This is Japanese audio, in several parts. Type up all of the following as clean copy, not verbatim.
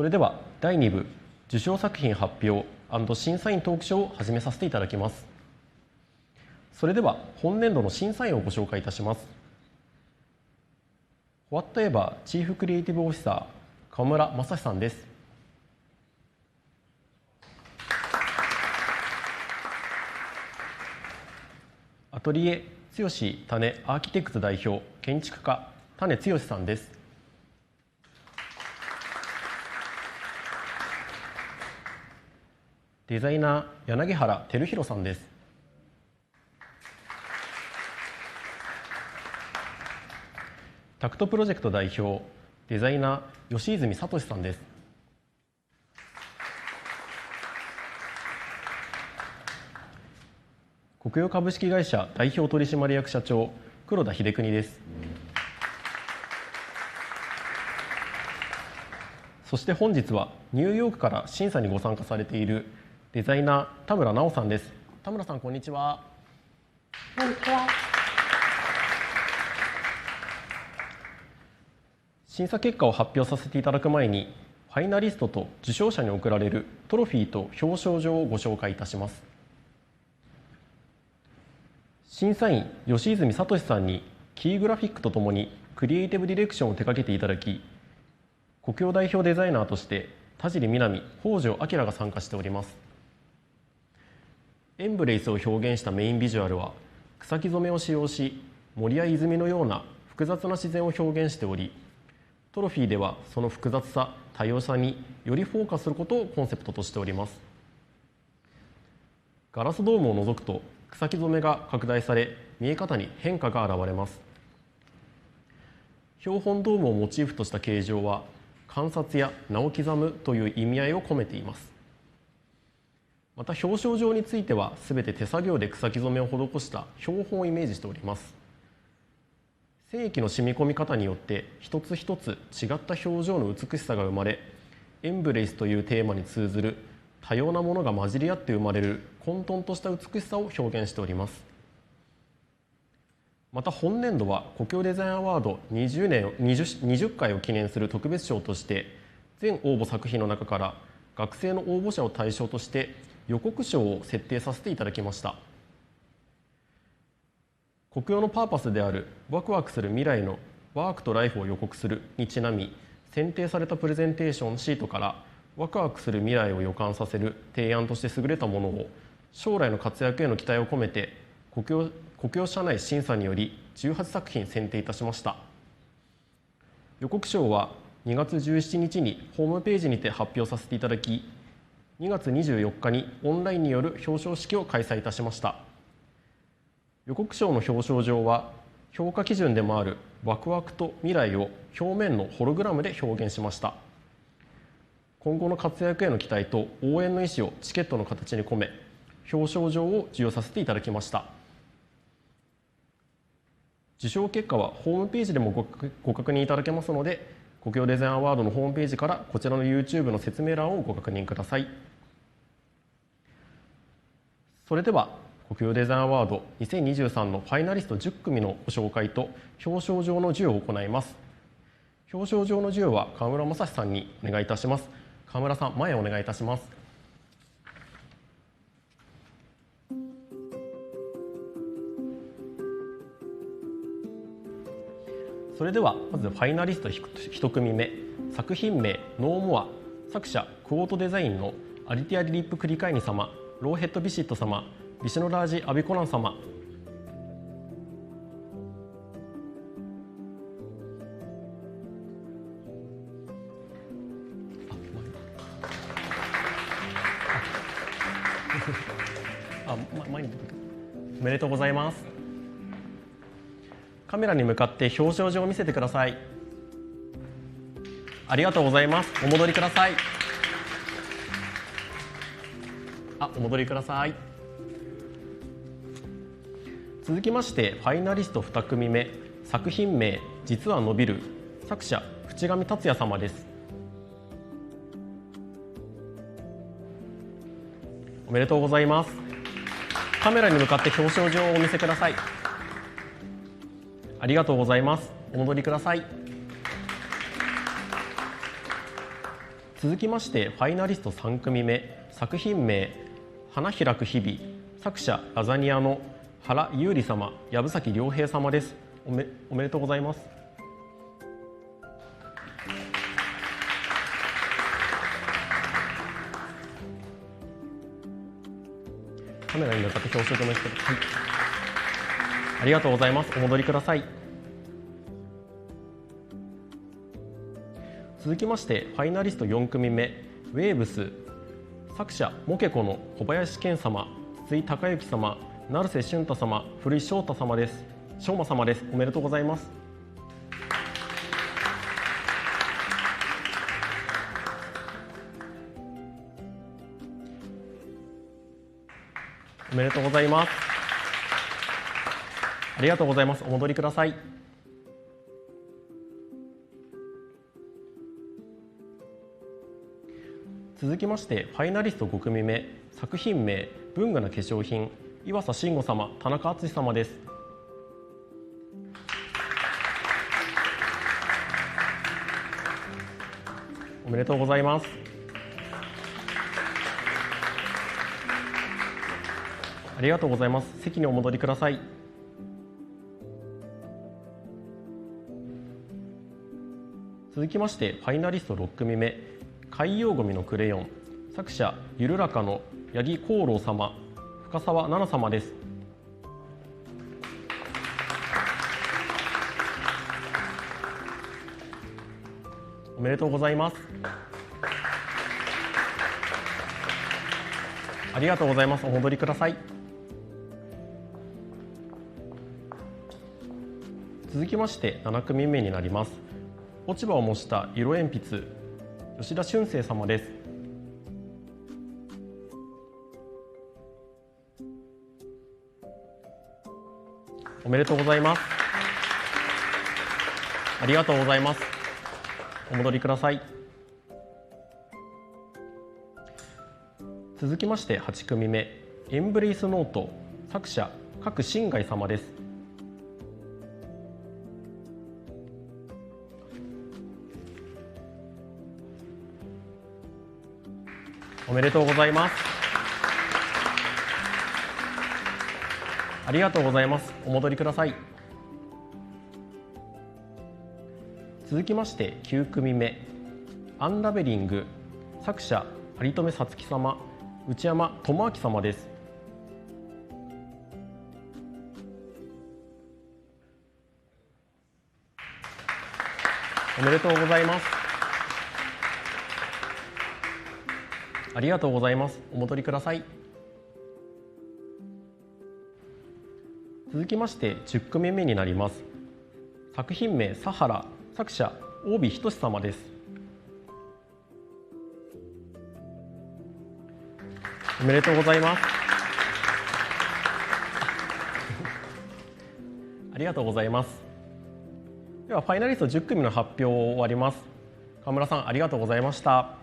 それでは第2部受賞作品発表&審査員トークショーを始めさせていただきます。それでは本年度の審査員をご紹介いたします。Whateverチーフクリエイティブオフィサー川村正史さんです。アトリエ剛種アーキテクツ代表建築家種剛さんです。デザイナー柳原照弘さんです。タクトプロジェクト代表デザイナー吉泉聡さんです。国用株式会社代表取締役社長黒田秀邦です。そして本日はニューヨークから審査にご参加されているデザイナー田村直さんです。田村さん、こんにちは。こんにちは。審査結果を発表させていただく前に、ファイナリストと受賞者に贈られるトロフィーと表彰状をご紹介いたします。審査員吉泉聡さんにキーグラフィックとともにクリエイティブディレクションを手掛けていただき、国用代表デザイナーとして田尻みなみ、北条明が参加しております。エンブレイスを表現したメインビジュアルは草木染めを使用し、森や泉のような複雑な自然を表現しており、トロフィーではその複雑さ、多様さによりフォーカスすることをコンセプトとしております。ガラスドームを除くと草木染めが拡大され、見え方に変化が現れます。標本ドームをモチーフとした形状は観察や名を刻むという意味合いを込めています。また表彰状についてはすべて手作業で草木染めを施した標本をイメージしております。染液の染み込み方によって一つ一つ違った表情の美しさが生まれ、エンブレイスというテーマに通ずる多様なものが混じり合って生まれる混沌とした美しさを表現しております。また本年度は国用デザインアワード20回を記念する特別賞として、全応募作品の中から学生の応募者を対象として予告賞を設定させていただきました。国用のパーパスであるワクワクする未来のワークとライフを予告するにちなみ、選定されたプレゼンテーションシートからワクワクする未来を予感させる提案として優れたものを将来の活躍への期待を込めて国用社内審査により18作品選定いたしました。予告賞は2月17日にホームページにて発表させていただき、2月24日にオンラインによる表彰式を開催いたしました。予告賞の表彰状は評価基準でもあるワクワクと未来を表面のホログラムで表現しました。今後の活躍への期待と応援の意思をチケットの形に込め、表彰状を授与させていただきました。受賞結果はホームページでもご確認いただけますので、国用デザインアワードのホームページからこちらの YouTube の説明欄をご確認ください。それでは国用デザインアワード2023のファイナリスト10組のご紹介と表彰状の授与を行います。表彰状の授与は川村正史さんにお願いいたします。川村さん、前へお願いいたします。それではまずファイナリスト1組目、作品名ノーモア、作者クォートデザインのアリティアリリップクリカイニ様、ローヘッドビシット様、ビシュノラージアビコラン様。おめでとうございます。カメラに向かって表彰状を見せてください。ありがとうございます。お戻りください。お戻りください。続きましてファイナリスト2組目、作品名実は伸びる、作者淵上達也様です。おめでとうございます。カメラに向かって表彰状をお見せください。ありがとうございます。お戻りください。続きましてファイナリスト3組目、作品名花開く日々、作者ラザニアの原優里様、藪崎良平様です。おめでとうございます。カメラに向かって表彰状の人、はい、ありがとうございます。お戻りください。続きましてファイナリスト4組目、ウェーブス、作者モケコの小林健様、筒井孝之様、成瀬俊太様、古井翔太様です。翔馬様です。おめでとうございます。おめでとうございます。ありがとうございます。お戻りください。続きましてファイナリスト5組目、作品名文具な化粧品、岩佐慎吾様、田中敦様です。おめでとうございます。ありがとうございます。席にお戻りください。続きましてファイナリスト6組目、海洋ゴミのクレヨン、作者ゆるらかの八木功労様、深澤奈々様です。おめでとうございます。ありがとうございます。お戻りください。続きまして7組目になります。落ち葉を模した色鉛筆、吉田俊生様です。おめでとうございます。ありがとうございます。お戻りください。続きまして8組目、エンブレイスノート、作者賀来新海様です。おめでとうございます。ありがとうございます。お戻りください。続きまして9組目、アンラベリング、作者有留さつき様、内山智明様です。おめでとうございます。ありがとうございます。お戻りください。続きまして10組目になります。作品名サハラ、作者大尾仁様です。おめでとうございます。ありがとうございます。ではファイナリスト10組の発表を終わります。川村さん、ありがとうございました。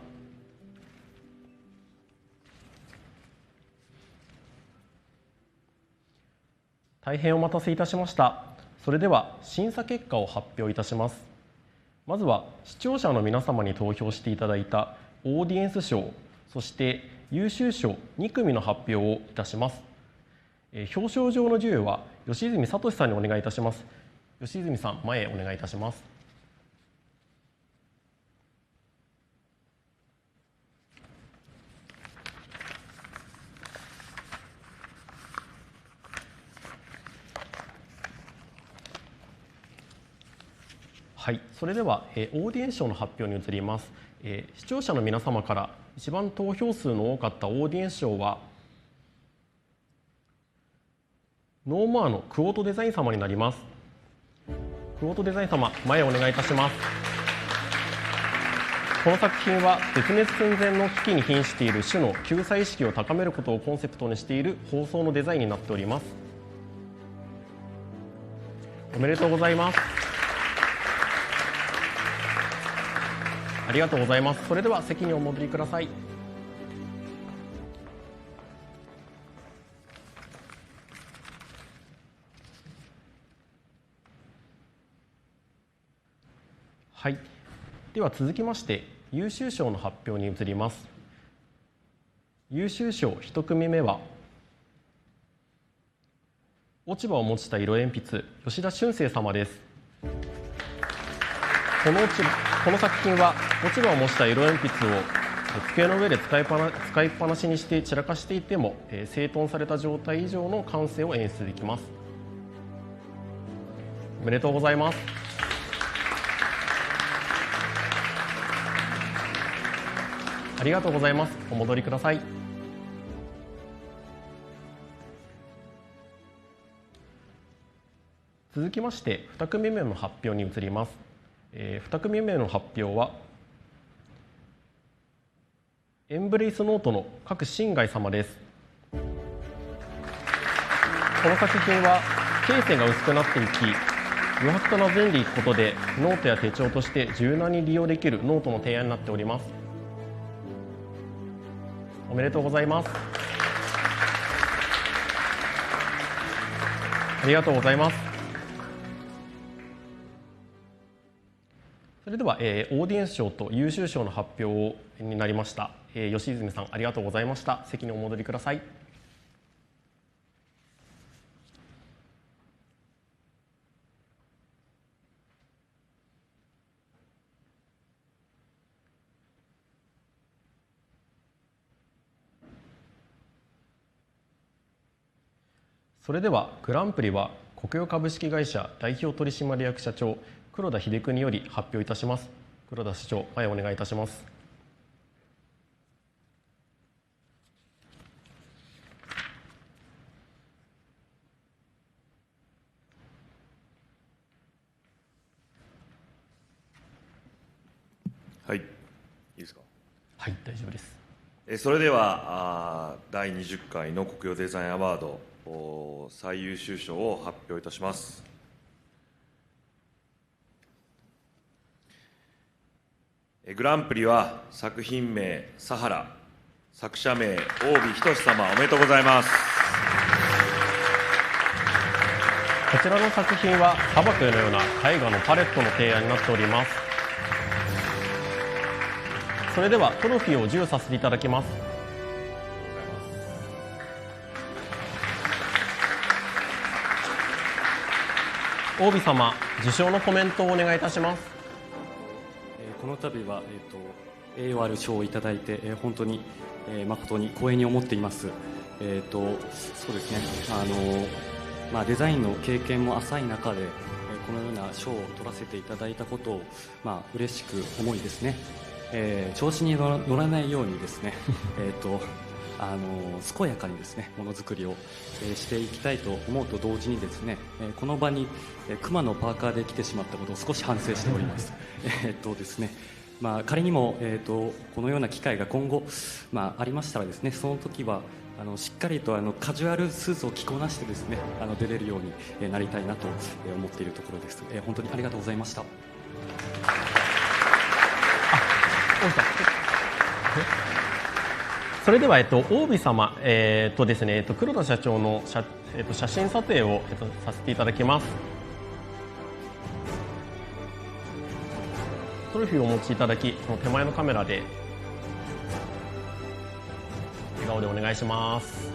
大変お待たせいたしました。それでは審査結果を発表いたします。まずは視聴者の皆様に投票していただいたオーディエンス賞、そして優秀賞2組の発表をいたします。表彰状の授与は吉泉聡さんにお願いいたします。吉泉さん、前へお願いいたします。はい、それでは、オーディエンス賞の発表に移ります。視聴者の皆様から一番投票数の多かったオーディエンス賞はノーマーのクオートデザイン様になります。クオートデザイン様、前へお願いいたします。この作品は絶滅寸前の危機に瀕している種の救済意識を高めることをコンセプトにしている放送のデザインになっております。おめでとうございます。ありがとうございます。それでは席にお戻りください。はい、では続きまして優秀賞の発表に移ります。優秀賞1組目は、落ち葉を持ちた色鉛筆、吉田俊生様です。この作品は落ち葉を模した色鉛筆を机の上で使いっぱなしにして散らかしていても、整頓された状態以上の感性を演出できます。おめでとうございます。ありがとうございます。お戻りください。続きまして2組目の発表に移ります。2組目の発表はエンブレイスノートの各新外様です。この作品は罫線が薄くなっていき、余白となじんでいくことでノートや手帳として柔軟に利用できるノートの提案になっております。おめでとうございます。ありがとうございます。それでは、オーディエンス賞と優秀賞の発表になりました。吉泉さん、ありがとうございました。席にお戻りください。それではグランプリは国用株式会社代表取締役社長黒田秀邦より発表いたします。黒田社長、前お願いいたします。はい、いいですか。はい、大丈夫です。それでは第20回の国用デザインアワード最優秀賞を発表いたします。グランプリは作品名サハラ、作者名大尾仁様、おめでとうございます。こちらの作品は砂漠のような絵画のパレットの提案になっております。それではトロフィーを授与させていただきます。大尾様、受賞のコメントをお願いいたします。この度は、栄誉ある賞をいただいて、本当に、誠に光栄に思っています。そうですね、デザインの経験も浅い中で、このような賞を取らせていただいたことを、嬉しく思いですね、調子に乗らないようにですね健やかにですねものづくりを、していきたいと思うと同時にですね、この場に、熊のパーカーで来てしまったことを少し反省しておりますですね、仮にも、このような機会が今後、ありましたらですね、その時はしっかりとカジュアルスーツを着こなしてですね出れるようになりたいなと思っているところです。本当にありがとうございました。それでは、大尾様、とですね、黒田社長の写真撮影を、させていただきます。トロフィーをお持ちいただき、その手前のカメラで笑顔でお願いします。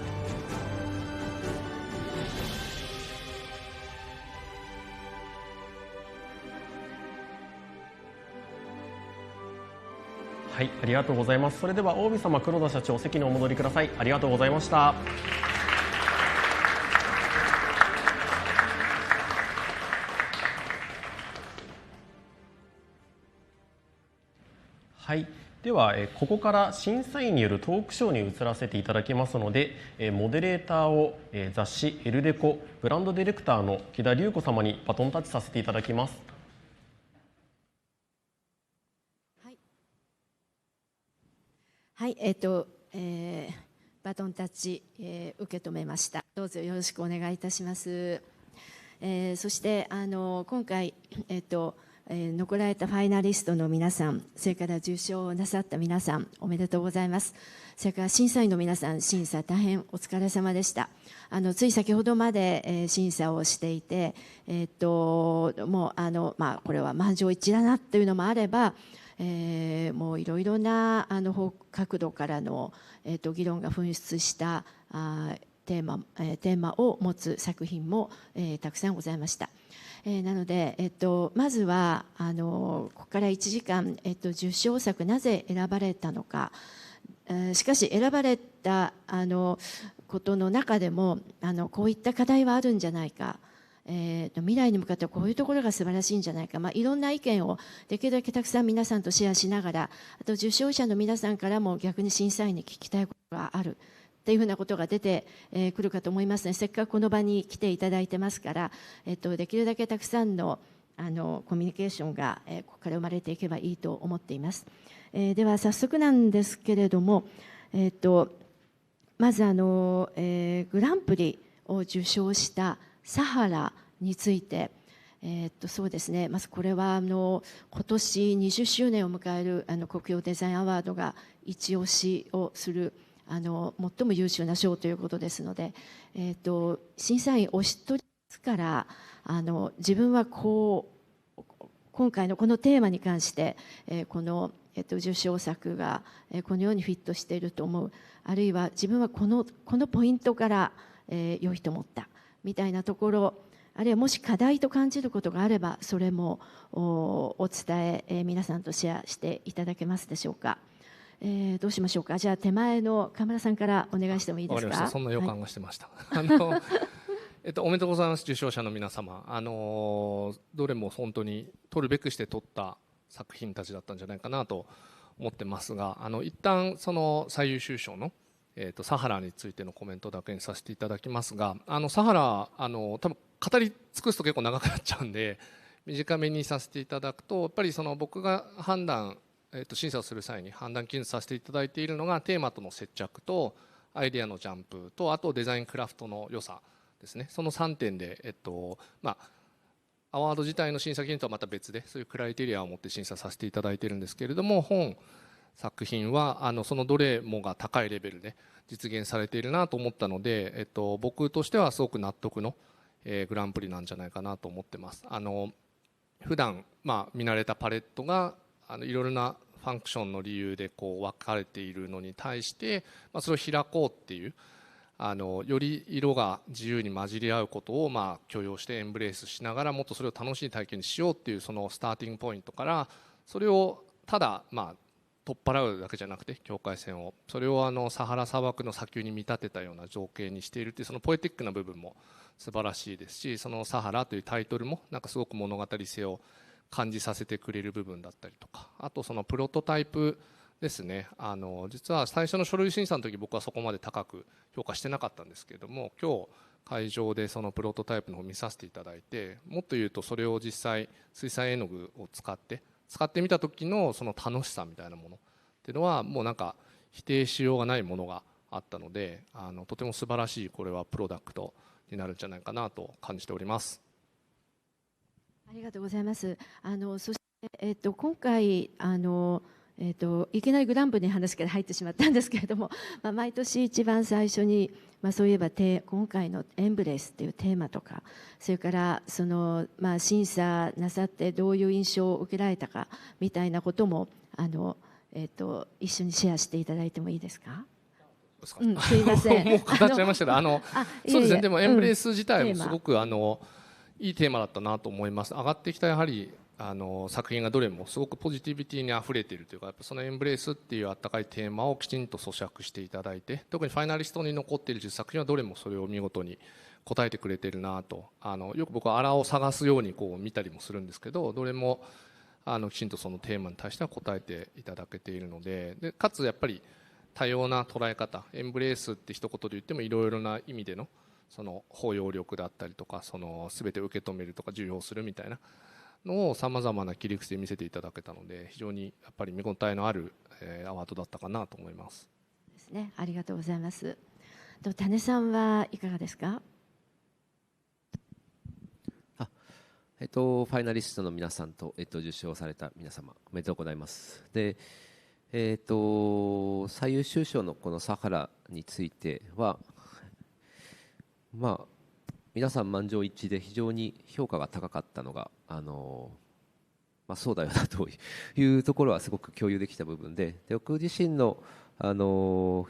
はい、ありがとうございます。それでは大尾様、黒田社長、席にお戻りください。ありがとうございました。はい、ではここから審査員によるトークショーに移らせていただきますので、モデレーターを雑誌エルデコブランドディレクターの木田隆子様にバトンタッチさせていただきます。はい、バトンタッチ、受け止めました。どうぞよろしくお願いいたします。そして今回、残られたファイナリストの皆さん、それから受賞なさった皆さん、おめでとうございます。それから審査員の皆さん、審査大変お疲れ様でした。つい先ほどまで、審査をしていて、もうこれは満場一致だなというのもあれば、もういろいろな角度からの、議論が噴出したテーマを持つ作品も、たくさんございました。なので、まずはここから1時間、受賞作なぜ選ばれたのか、しかし選ばれたことの中でもこういった課題はあるんじゃないか、未来に向かってこういうところが素晴らしいんじゃないか、いろんな意見をできるだけたくさん皆さんとシェアしながら、あと受賞者の皆さんからも逆に審査員に聞きたいことがあるっていうふうなことが出てくるかと思いますので、せっかくこの場に来ていただいてますから、できるだけたくさんのコミュニケーションがここから生まれていけばいいと思っています。では早速なんですけれども、まずグランプリを受賞したサハラについて、そうですね、まずこれは今年20周年を迎える国用デザインアワードが一押しをする最も優秀な賞ということですので、審査員お一人から自分は今回のこのテーマに関して、この、受賞作がこのようにフィットしていると思う、あるいは自分はこのポイントから、良いと思ったみたいなところ、あるいはもし課題と感じることがあればそれもお伝え、皆さんとシェアしていただけますでしょうか。どうしましょうか。じゃあ手前の河村さんからお願いしてもいいですか。わかりました。そんな予感がしてました。おめでとうございます。受賞者の皆様、どれも本当に取るべくして取った作品たちだったんじゃないかなと思ってますが、一旦その最優秀賞の、サハラについてのコメントだけにさせていただきますが、サハラ多分語り尽くすと結構長くなっちゃうんで短めにさせていただくと、やっぱりその僕が審査をする際に判断基準させていただいているのがテーマとの接着とアイデアのジャンプと、あとデザインクラフトの良さですね。その3点で、アワード自体の審査基準とはまた別でそういうクライテリアを持って審査させていただいているんですけれども、本作品はそのどれもが高いレベルで実現されているなと思ったので、僕としてはすごく納得の、グランプリなんじゃないかなと思ってます。普段見慣れたパレットがいろいろなファンクションの理由で分かれているのに対して、それを開こうっていうより色が自由に混じり合うことを許容してエンブレースしながら、もっとそれを楽しい体験にしようっていうそのスターティングポイントから、それをただ取っ払うだけじゃなくて境界線を、それをサハラ砂漠の砂丘に見立てたような情景にしているっていうそのポエティックな部分も素晴らしいですし、そのサハラというタイトルもなんかすごく物語性を感じさせてくれる部分だったりとか、あとそのプロトタイプですね。実は最初の書類審査の時僕はそこまで高く評価してなかったんですけれども、今日会場でそのプロトタイプの方を見させていただいて、もっと言うとそれを実際水彩絵の具を使ってみた時のその楽しさみたいなものっていうのはもうなんか否定しようがないものがあったので、とても素晴らしいこれはプロダクトになるんじゃないかなと感じております。ありがとうございます。そして、今回いきなりグランプリの話から入ってしまったんですけれども、毎年一番最初に、そういえば今回のエンブレスっていうテーマとか、それからその、審査なさってどういう印象を受けられたかみたいなことも一緒にシェアしていただいてもいいですか。すいません。もう語っちゃいましたけど、そうですね。でもエンブレス自体もすごくいいテーマだったなと思います。上がってきたやはり作品がどれもすごくポジティビティにあふれているというか、やっぱそのエンブレースっていうあったかいテーマをきちんと咀嚼していただいて、特にファイナリストに残っている10作品はどれもそれを見事に答えてくれているなと。よく僕はあらを探すように見たりもするんですけど、どれもきちんとそのテーマに対しては答えていただけているので、かつやっぱり多様な捉え方、エンブレースって一言で言ってもいろいろな意味でのその包容力だったりとか、その全て受け止めるとか受容するみたいなのをさまざまな切り口で見せていただけたので、非常にやっぱり見応えのあるアワードだったかなと思います。ですね。ありがとうございます。種さんはいかがですか。ファイナリストの皆さんと、受賞された皆様おめでとうございます。で、最優秀賞のこのサハラについては、皆さん満場一致で非常に評価が高かったのがそうだよなというところはすごく共有できた部分で、僕自身の、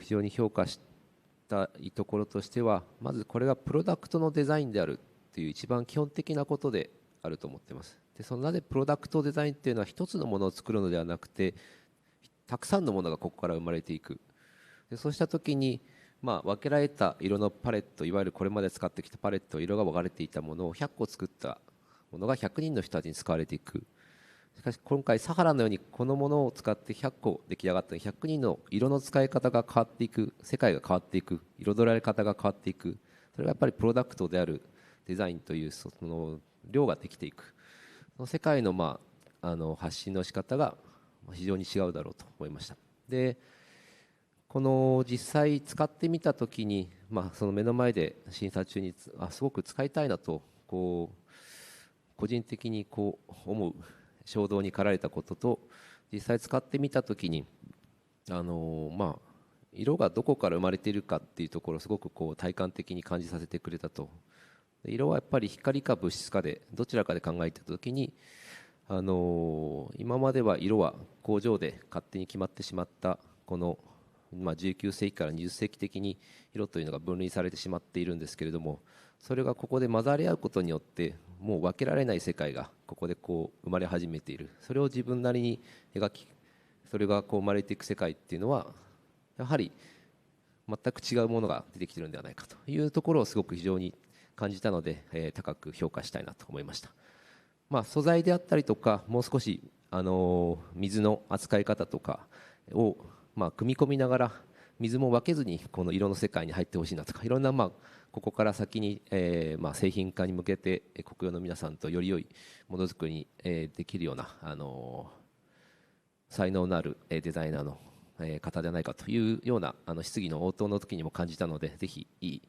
非常に評価したいところとしては、まずこれがプロダクトのデザインであるという一番基本的なことであると思っています。でそのなぜプロダクトデザインっていうのは一つのものを作るのではなくて、たくさんのものがここから生まれていく。でそうした時に、分けられた色のパレット、いわゆるこれまで使ってきたパレット、色が分かれていたものを100個作ったものが100人の人たちに使われていく。しかし今回サハラのようにこのものを使って100個出来上がった100人の色の使い方が変わっていく、世界が変わっていく、彩られ方が変わっていく、それがやっぱりプロダクトであるデザインというその量ができていく、その世界の、発信の仕方が非常に違うだろうと思いました。でこの実際使ってみたときに、その目の前で審査中にすごく使いたいなと個人的に思う衝動に駆られたことと、実際使ってみたときに色がどこから生まれているかっていうところをすごく体感的に感じさせてくれたと。色はやっぱり光か物質かでどちらかで考えていたときに、今までは色は工場で勝手に決まってしまったこの19世紀から20世紀的に色というのが分類されてしまっているんですけれども、それがここで混ざり合うことによってもう分けられない世界がここで生まれ始めている。それを自分なりに描き、それが生まれていく世界っていうのはやはり全く違うものが出てきているのではないかというところをすごく非常に感じたので、高く評価したいなと思いました。素材であったりとか、もう少し水の扱い方とかを組み込みながら、水も分けずにこの色の世界に入ってほしいなとか、いろんなここから先に製品化に向けて国用の皆さんとより良いものづくりにできるような才能のあるデザイナーの方ではないかというような質疑の応答の時にも感じたので、ぜひいい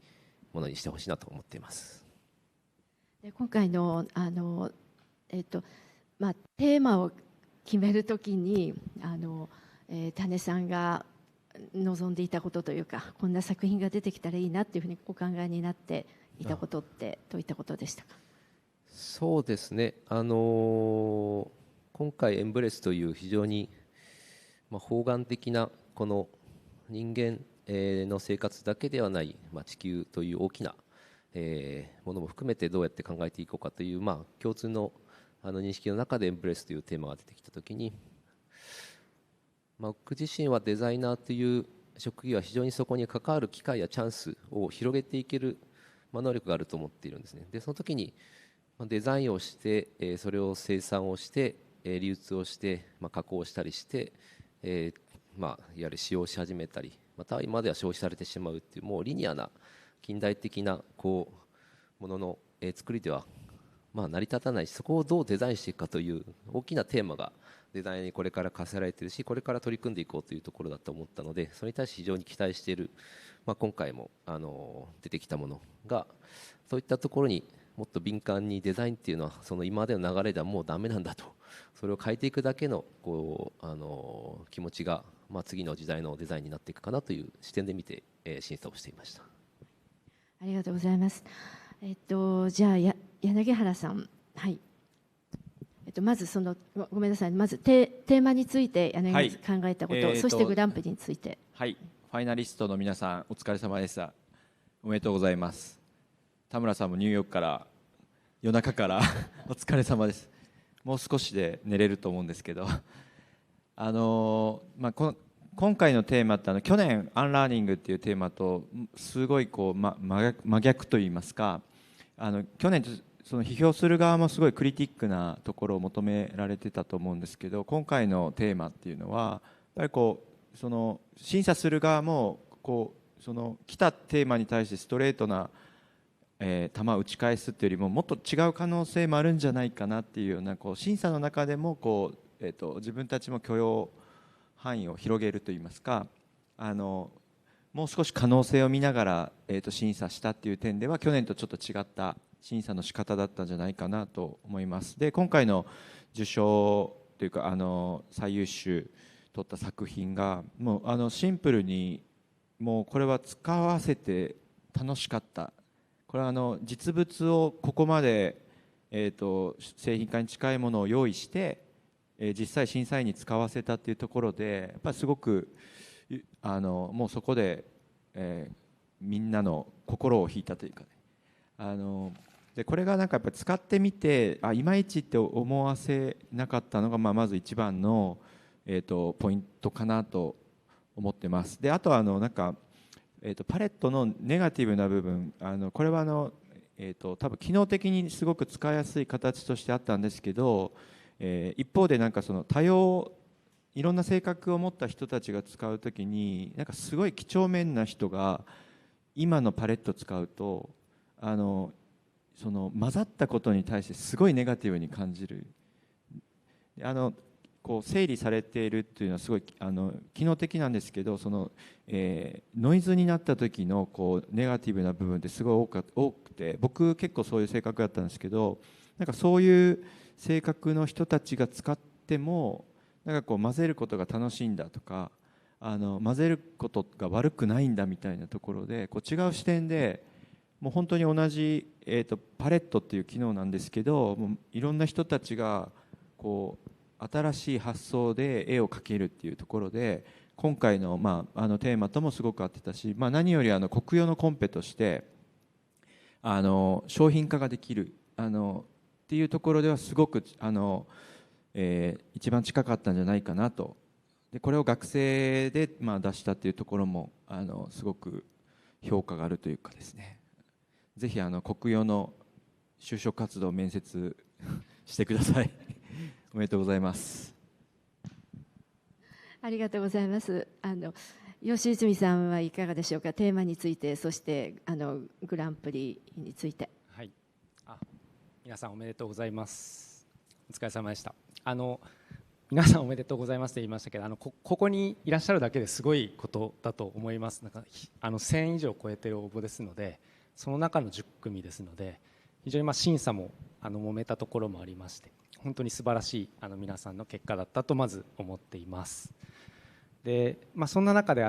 ものにしてほしいなと思っています。今回のテーマを決めるときに種さんが望んでいたことというか、こんな作品が出てきたらいいなっていうふうにお考えになっていたことってどういったことでしたか？そうですね、今回エンブレスという非常に包含的なこの人間の生活だけではない、地球という大きなものも含めてどうやって考えていこうかという、共通の認識の中でエンブレスというテーマが出てきたときに、僕自身はデザイナーという職業は非常にそこに関わる機会やチャンスを広げていける能力があると思っているんですね。でその時にデザインをしてそれを生産をして流通をして加工したりしていわゆる使用し始めたり、または今では消費されてしまうっていう、もうリニアな近代的なものの作りでは成り立たないし、そこをどうデザインしていくかという大きなテーマがデザインにこれから課せられているし、これから取り組んでいこうというところだと思ったので、それに対して非常に期待している、今回も出てきたものがそういったところにもっと敏感に、デザインっていうのはその今までの流れではもうダメなんだと、それを変えていくだけの気持ちが、次の時代のデザインになっていくかなという視点で見て、審査をしていました。ありがとうございます。じゃあ柳原さん、はい。まずごめんなさい、まずテーマについて柳原さん考えたこと、そしてグランプリについて。はい、ファイナリストの皆さんお疲れ様でした。おめでとうございます。田村さんもニューヨークから夜中からお疲れ様です。もう少しで寝れると思うんですけど今回のテーマって去年アンラーニングっていうテーマとすごい真逆といいますか、去年その批評する側もすごいクリティックなところを求められてたと思うんですけど、今回のテーマっていうのはやっぱりその審査する側もその来たテーマに対してストレートな球を打ち返すっていうよりも、もっと違う可能性もあるんじゃないかなっていうような審査の中でも自分たちも許容範囲を広げるといいますか、もう少し可能性を見ながら審査したっていう点では去年とちょっと違った審査の仕方だったんじゃないかなと思います。で今回の受賞というか最優秀取った作品がもうシンプルにもうこれは使わせて楽しかった、これは実物をここまで製品化に近いものを用意して実際審査員に使わせたっていうところでやっぱりすごくもうそこで、みんなの心を引いたというかね、でこれがなんかやっぱり使ってみていまいちって思わせなかったのが、まず一番の、ポイントかなと思ってます。であとはなんか、パレットのネガティブな部分、これは多分機能的にすごく使いやすい形としてあったんですけど、一方でなんかそのいろんな性格を持った人たちが使うときになんかすごい几帳面な人が今のパレットを使うとその混ざったことに対してすごいネガティブに感じる。こう整理されているっていうのはすごい機能的なんですけど、ノイズになった時のこうネガティブな部分ってすごい多くて、僕結構そういう性格だったんですけど、なんかそういう性格の人たちが使ってもなんかこう混ぜることが楽しいんだとか、混ぜることが悪くないんだみたいなところでこう違う視点でもう本当に同じ、パレットっていう機能なんですけど、もういろんな人たちがこう新しい発想で絵を描けるっていうところで今回の、テーマともすごく合ってたし、何より国用のコンペとして商品化ができるっていうところではすごく一番近かったんじゃないかなと。でこれを学生で出したっていうところもすごく評価があるというかですね、ぜひ国用の就職活動面接してくださいおめでとうございます。ありがとうございます。吉泉さんはいかがでしょうか。テーマについて、そしてグランプリについて。はい、皆さんおめでとうございます。お疲れ様でした。皆さんおめでとうございますと言いましたけど、ここにいらっしゃるだけですごいことだと思います。なんか1000以上超えている応募ですので、その中の10組ですので、非常に審査も揉めたところもありまして、本当に素晴らしい皆さんの結果だったとまず思っています。で、そんな中で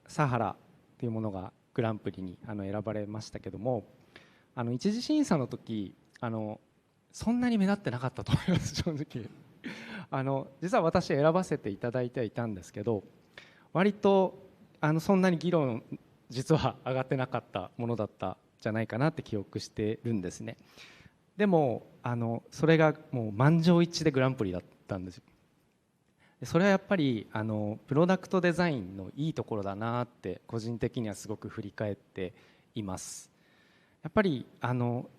サハラというものがグランプリに選ばれましたけども、一次審査の時そんなに目立ってなかったと思います正直。実は私選ばせていただいてはいたんですけど、割とそんなに議論実は上がってなかったものだったじゃないかなって記憶してるんですね。でもそれがもう満場一致でグランプリだったんですよ。それはやっぱりプロダクトデザインのいいところだなって個人的にはすごく振り返っています。やっぱり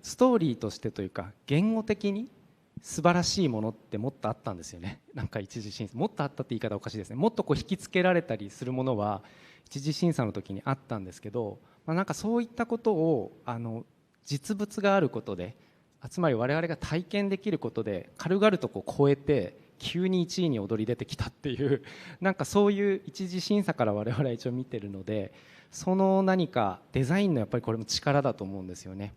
ストーリーとしてというか言語的に素晴らしいものってもっとあったんですよね。なんか一次審査もっとあったって言い方おかしいですね。もっとこう引きつけられたりするものは一次審査の時にあったんですけど、なんかそういったことを実物があることで、つまり我々が体験できることで軽々とこう超えて急に1位に躍り出てきたっていうなんかそういう一次審査から我々は一応見てるので、その何かデザインのやっぱりこれも力だと思うんですよね。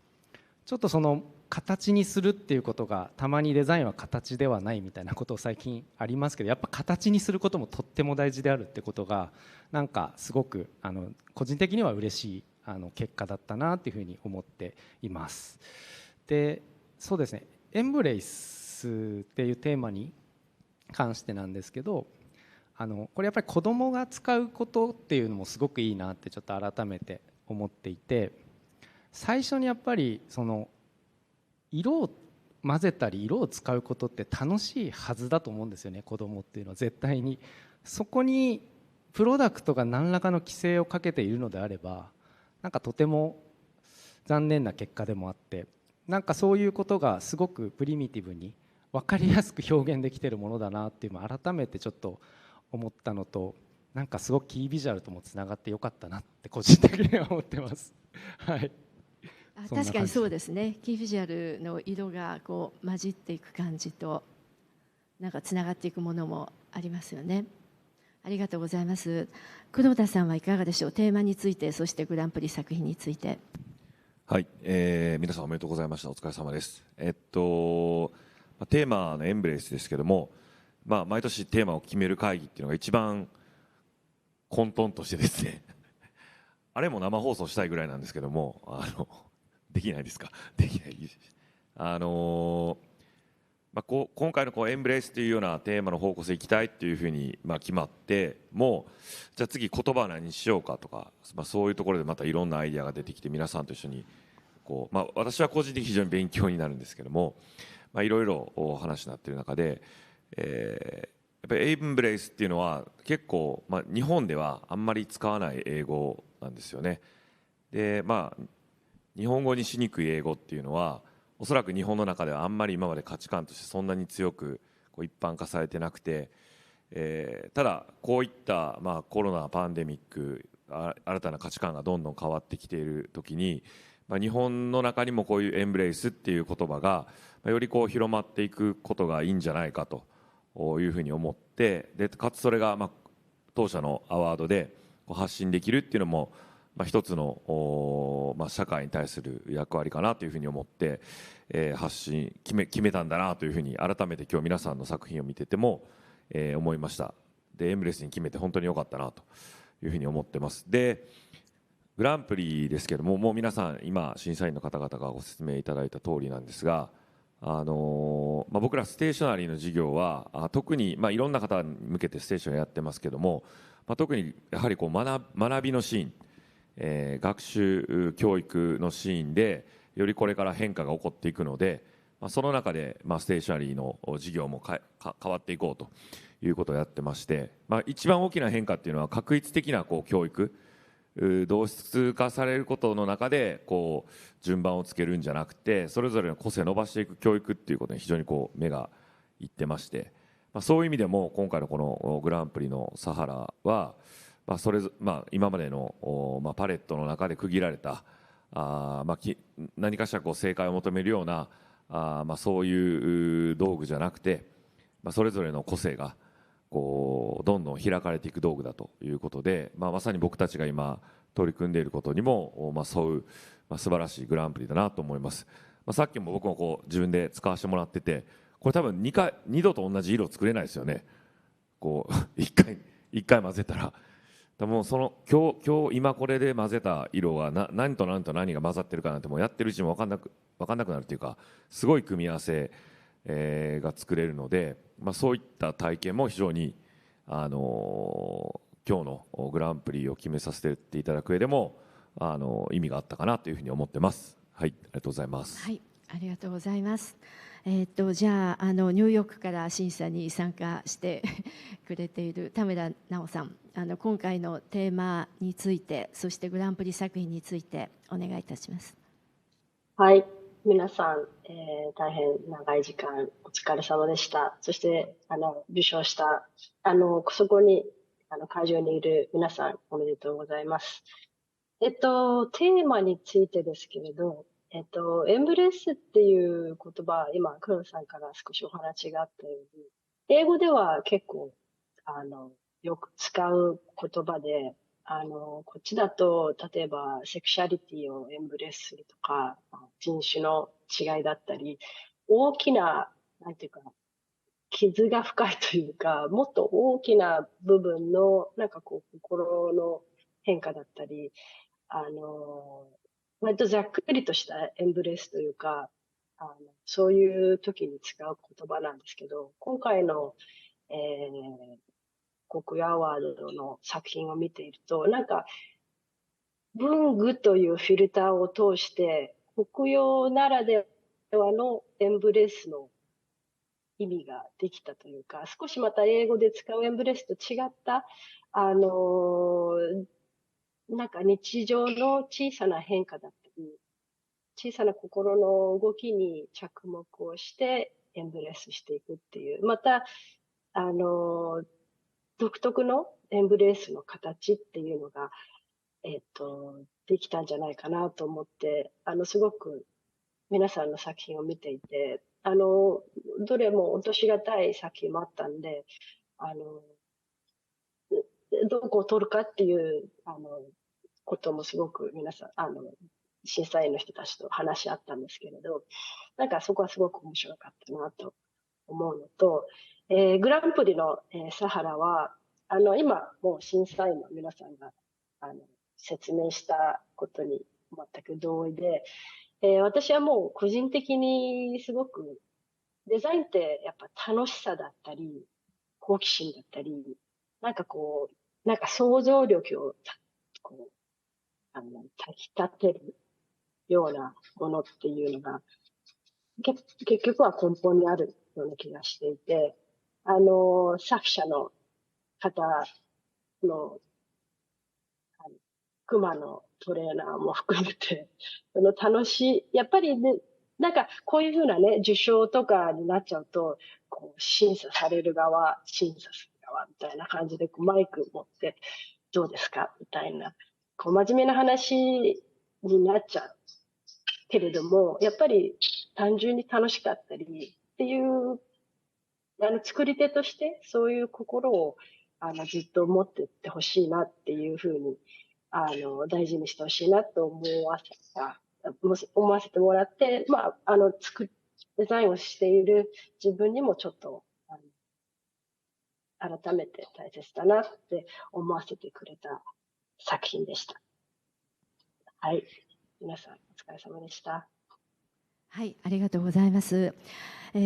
ちょっとその形にするっていうことがたまにデザインは形ではないみたいなことを最近ありますけど、やっぱ形にすることもとっても大事であるってことがなんかすごく個人的には嬉しい結果だったなっていうふうに思っています。でそうですね、エンブレイスっていうテーマに関してなんですけど、これやっぱり子どもが使うことっていうのもすごくいいなってちょっと改めて思っていて、最初にやっぱりその色を混ぜたり色を使うことって楽しいはずだと思うんですよね。子どもっていうのは絶対にそこにプロダクトが何らかの規制をかけているのであれば、なんかとても残念な結果でもあって、なんかそういうことがすごくプリミティブに分かりやすく表現できているものだなっていうのを改めてちょっと思ったのと、なんかすごくキービジュアルともつながってよかったなって個人的には思ってます。はい。確かにそうですね。キービジュアルの色がこう混じっていく感じとなんかつながっていくものもありますよね。ありがとうございます。黒田さんはいかがでしょう。テーマについて、そしてグランプリ作品について。はい、皆さんおめでとうございました。お疲れ様です。テーマのエンブレイスですけども、毎年テーマを決める会議っていうのが一番混沌としてですねあれも生放送したいぐらいなんですけども、できないですか。できない。今回のエンブレイスというようなテーマの方向性いきたいっていうふうに決まってもうじゃあ次言葉は何にしようかとか、そういうところでまたいろんなアイデアが出てきて皆さんと一緒に私は個人的に非常に勉強になるんですけども、いろいろお話になっている中で、やっぱりエンブレイスっていうのは結構、日本ではあんまり使わない英語なんですよね。で日本語にしにくい英語っていうのはおそらく日本の中ではあんまり今まで価値観としてそんなに強く一般化されてなくて、ただこういったコロナパンデミック新たな価値観がどんどん変わってきている時に、日本の中にもこういうエンブレイスっていう言葉がより広まっていくことがいいんじゃないかというふうに思って、でかつそれが当社のアワードで発信できるっていうのも一つの社会に対する役割かなというふうに思って、発信決めたんだなというふうに改めて今日皆さんの作品を見てても、思いました。でエンブレスに決めて本当に良かったなというふうに思ってます。でグランプリですけども、もう皆さん今審査員の方々がご説明いただいた通りなんですが、僕らステーショナリーの事業は特にいろんな方に向けてステーションやってますけども、特にやはり学びのシーン、学習教育のシーンでよりこれから変化が起こっていくので、その中でステーショナリーの事業も変わっていこうということをやってまして、一番大きな変化っていうのは確率的な教育、同質化されることの中で順番をつけるんじゃなくてそれぞれの個性を伸ばしていく教育っていうことに非常に目がいってまして、そういう意味でも今回のこのグランプリのサハラは今までのパレットの中で区切られた何かしら正解を求めるようなそういう道具じゃなくて、それぞれの個性がどんどん開かれていく道具だということで、まさに僕たちが今取り組んでいることにもそういう素晴らしいグランプリだなと思います。さっきも僕も自分で使わせてもらってて、これ多分2度と同じ色作れないですよね。1回混ぜたらもう今日今これで混ぜた色は何と何と何が混ざってるかなんてもうやってるうちにも分かんなくなるというか、すごい組み合わせが作れるので、そういった体験も非常に、今日のグランプリを決めさせていただく上でも意味があったかなというふうに思ってます。はい、ありがとうございます。はい、ありがとうございます。じゃあニューヨークから審査に参加してくれている田村直さん、今回のテーマについて、そしてグランプリ作品についてお願いいたします。はい、皆さん、大変長い時間お疲れ様でした。そして受賞したそこに会場にいる皆さんおめでとうございます。テーマについてですけれど、エンブレスっていう言葉、今黒田さんから少しお話があったように、英語では結構よく使う言葉で、こっちだと例えばセクシャリティをエンブレスするとか、人種の違いだったり、大きななんていうか傷が深いというか、もっと大きな部分の心の変化だったり、割とざっくりとしたエンブレスというか、そういう時に使う言葉なんですけど、今回の、国アワードの作品を見ていると、文具というフィルターを通して、国用ならではのエンブレスの意味ができたというか、少しまた英語で使うエンブレスと違った、日常の小さな変化だったり、小さな心の動きに着目をしてエンブレスしていくっていう、また、独特のエンブレスの形っていうのが、できたんじゃないかなと思って、すごく皆さんの作品を見ていて、どれも落としがたい作品もあったんで、どこを取るかっていう、こともすごく皆さん、審査員の人たちと話し合ったんですけれど、そこはすごく面白かったなと思うのと、グランプリの、サハラは、今もう審査員の皆さんが、説明したことに全く同意で、私はもう個人的にすごくデザインってやっぱ楽しさだったり、好奇心だったり、なんかこう、なんか想像力をこう、かき立てるようなものっていうのが、結局は根本にあるような気がしていて、作者の方の、熊のトレーナーも含めて、楽しい、やっぱりね、なんかこういうふうなね、受賞とかになっちゃうと、こう審査される側、審査する側みたいな感じでこうマイク持って、どうですかみたいな、こう真面目な話になっちゃうけれども、やっぱり単純に楽しかったりっていう、作り手としてそういう心をずっと持っていってほしいなっていうふうに大事にしてほしいなと思わせてもらって、まあ、デザインをしている自分にもちょっと、改めて大切だなって思わせてくれた作品でした。はい。皆さん、お疲れ様でした。はい、ありがとうございます。じゃあ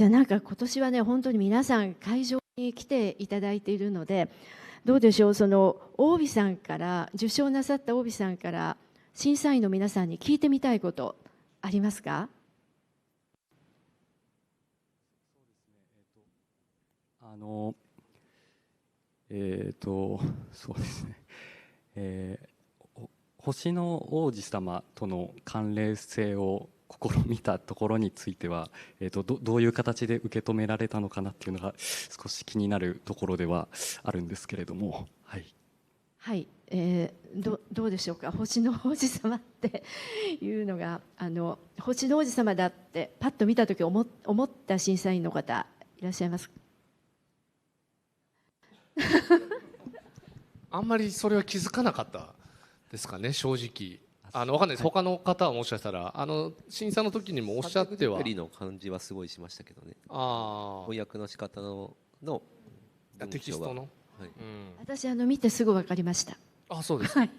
なんか今年はね、本当に皆さん会場に来ていただいているので、どうでしょう、そのオービさんから受賞なさったオービさんから審査員の皆さんに聞いてみたいことありますか？そうですね、星の王子様との関連性を試みたところについては、どういう形で受け止められたのかなっていうのが少し気になるところではあるんですけれども、はい、はい、どうでしょうか。星の王子様っていうのが星の王子様だってパッと見た時思った審査員の方いらっしゃいますか？あんまりそれは気づかなかったですかね、正直。わかんないです、他の方はもしかしたら審査の時にもおっしゃっては作りの感じはすごいしましたけどね。翻訳の仕方のテキストの、はい、私見てすぐ分かりました。あ、そうです、はい、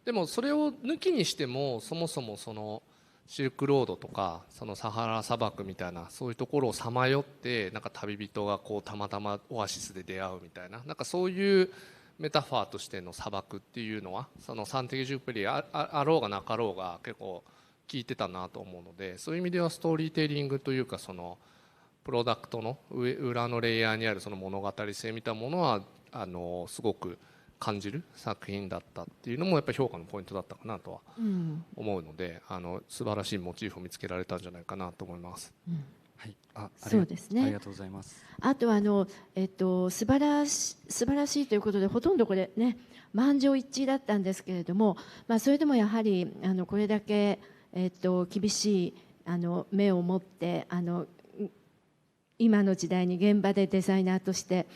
でもそれを抜きにしてもそもそもそのシルクロードとかそのサハラ砂漠みたいなそういうところをさまよってなんか旅人がこうたまたまオアシスで出会うみたいな、なんかそういうメタファーとしての砂漠っていうのはそのサンテキジュプリあろうがなかろうが結構効いてたなと思うので、そういう意味ではストーリーテリングというかそのプロダクトの裏のレイヤーにあるその物語性みたいなものはすごく感じる作品だったっていうのもやっぱり評価のポイントだったかなとは思うので、素晴らしいモチーフを見つけられたんじゃないかなと思います。はい、そうですね。ありがとうございます。あと素晴らしいということでほとんどこれね満場一致だったんですけれども、それでもやはりこれだけ厳しい目を持って今の時代に現場でデザイナーとして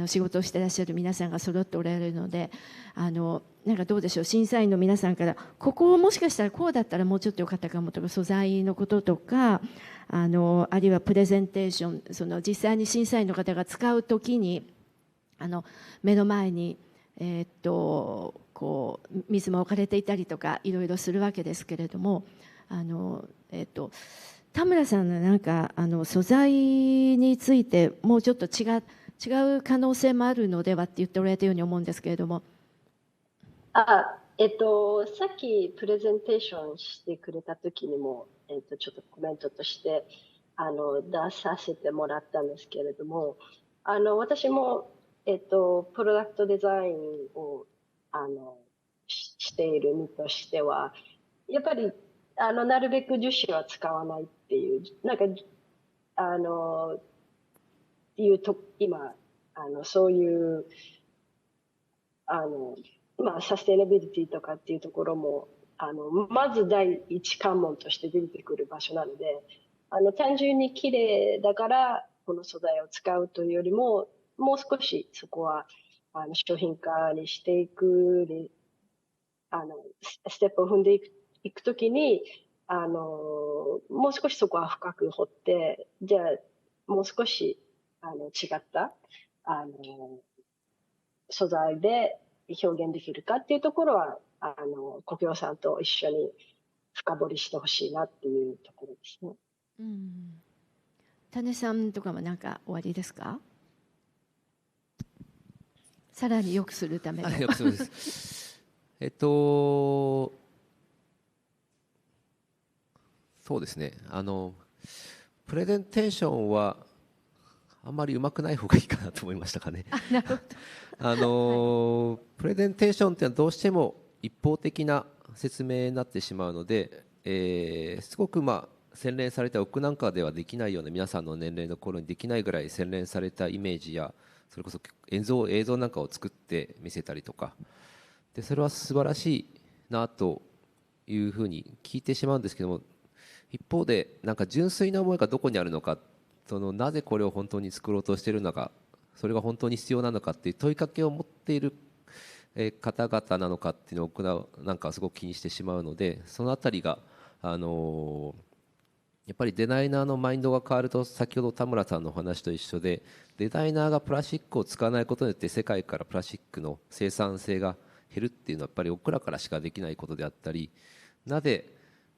仕事をしていらっしゃる皆さんが揃っておられるのでなんかどうでしょう、審査員の皆さんからここをもしかしたらこうだったらもうちょっとよかったかもとか、素材のこととかあるいはプレゼンテーション、その実際に審査員の方が使うときに目の前にこう水も置かれていたりとかいろいろするわけですけれども田村さんのなんか素材についてもうちょっと違う可能性もあるのではって言っておられたように思うんですけれども。さっきプレゼンテーションしてくれた時にも、ちょっとコメントとして出させてもらったんですけれども、私も、プロダクトデザインをしている身としてはやっぱりなるべく樹脂は使わないっていう、なんか今そういうサステナビリティとかっていうところもまず第一関門として出てくる場所なので単純に綺麗だからこの素材を使うというよりももう少しそこは商品化にしていくステップを踏んでいくときにもう少しそこは深く掘ってじゃあもう少し違った素材で表現できるかっていうところは小京さんと一緒に深掘りしてほしいなっていうところですね。種さんとかも何か終わりですか？さらに良くするための。よくそうです。そうですね。プレゼンテーションはあんまりうまくない方がいいかなと思いましたかね。なるほど。プレゼンテーションってのはどうしても一方的な説明になってしまうので、すごく洗練された僕なんかではできないような、皆さんの年齢の頃にできないぐらい洗練されたイメージや、それこそ映像なんかを作って見せたりとかで、それは素晴らしいなというふうに聞いてしまうんですけども、一方でなんか純粋な思いがどこにあるのか、なぜこれを本当に作ろうとしているのか、それが本当に必要なのかっていう問いかけを持っている方々なのかっていうのを僕らなんかはすごく気にしてしまうので、そのあたりがやっぱりデザイナーのマインドが変わると、先ほど田村さんのお話と一緒で、デザイナーがプラスチックを使わないことによって世界からプラスチックの生産性が減るっていうのはやっぱり僕らからしかできないことであったり、なぜ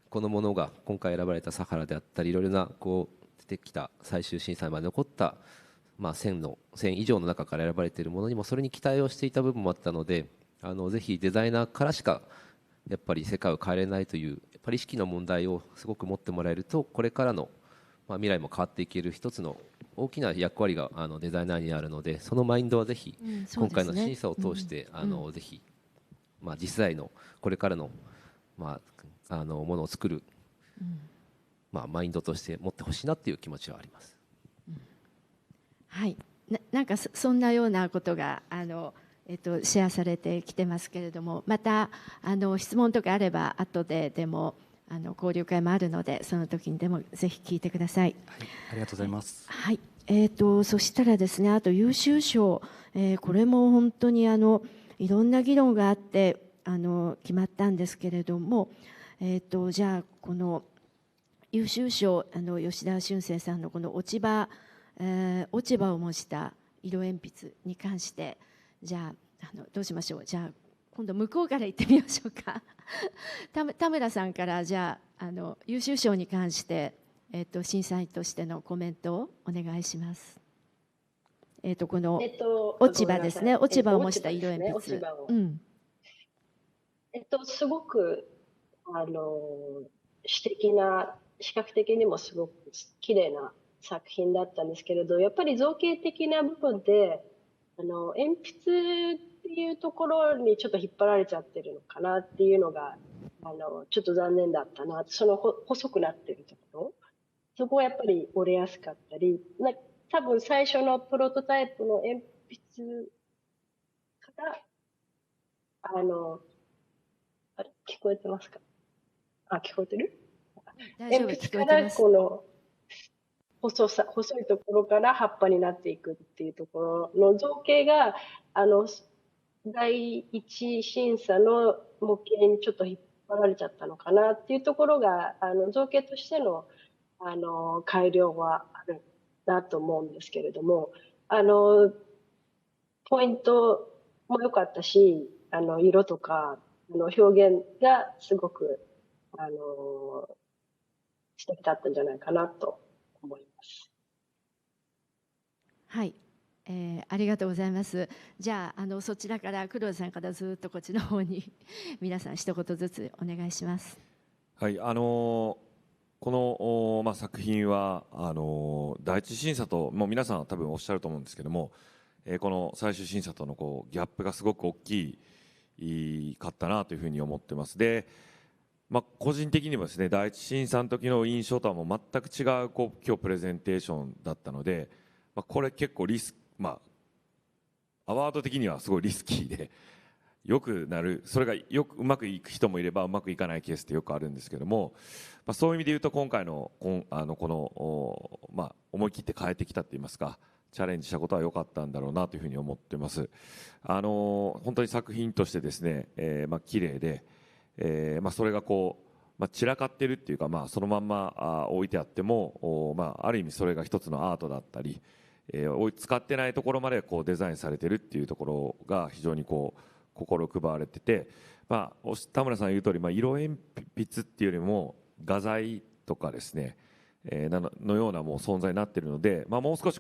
このものが今回選ばれたサハラであったり、いろいろな出てきた最終審査まで残った1000以上の中から選ばれているものにもそれに期待をしていた部分もあったので、ぜひデザイナーからしかやっぱり世界を変えれないというやっぱり意識の問題をすごく持ってもらえると、これからの未来も変わっていける一つの大きな役割がデザイナーにあるので、そのマインドはぜひ今回の審査を通してぜひ次世代のこれからのものを作るマインドとして持ってほしいなっていう気持ちはあります。はい、なんかそんなようなことがシェアされてきてますけれども、また質問とかあれば後ででも交流会もあるので、その時にでもぜひ聞いてください。はい、ありがとうございます。はい、そしたらですね、あと優秀賞、これも本当にいろんな議論があって決まったんですけれども、じゃあこの優秀賞吉田俊生さんのこの落ち葉を模した色鉛筆に関して、じゃあどうしましょう。じゃあ今度向こうから行ってみましょうか。田村さんからじゃあ優秀賞に関して、審査員としてのコメントをお願いします。この落ち葉ですね、落ち葉を模した色鉛筆。すごく詩的な、視覚的にもすごく綺麗な作品だったんですけれど、やっぱり造形的な部分で鉛筆っていうところにちょっと引っ張られちゃってるのかなっていうのがちょっと残念だったな。細くなってるところ、そこはやっぱり折れやすかったり、多分最初のプロトタイプの鉛筆からあれ聞こえてますか？聞こえてる？鉛筆からこの細いところから葉っぱになっていくっていうところの造形が第一審査の模型にちょっと引っ張られちゃったのかなっていうところが造形としての改良はあるなと思うんですけれども、ポイントも良かったし、色とか表現がすごく素敵だったんじゃないかなと思います。はい、ありがとうございます。じゃあそちらから黒田さんからずっとこっちの方に皆さん一言ずつお願いします。はい、この、作品は第一審査ともう皆さんは多分おっしゃると思うんですけども、この最終審査とのギャップがすごく大きかったなというふうに思ってます。で、個人的にもですね、第一審査の時の印象とはもう全く違う今日プレゼンテーションだったので、これ結構アワード的にはすごいリスキーでよくなる、それがよくうまくいく人もいればうまくいかないケースってよくあるんですけども、そういう意味で言うと今回の思い切って変えてきたって言いますか、チャレンジしたことは良かったんだろうなというふうに思ってます。本当に作品としてですね、綺麗で、それが散らかってるっていうか、そのまんま置いてあっても、ある意味それが一つのアートだったり、使ってないところまでデザインされてるっていうところが非常に心配われてて、田村さん言う通り、色鉛筆っていうよりも画材とかですね、のようなもう存在になっているので、もう少し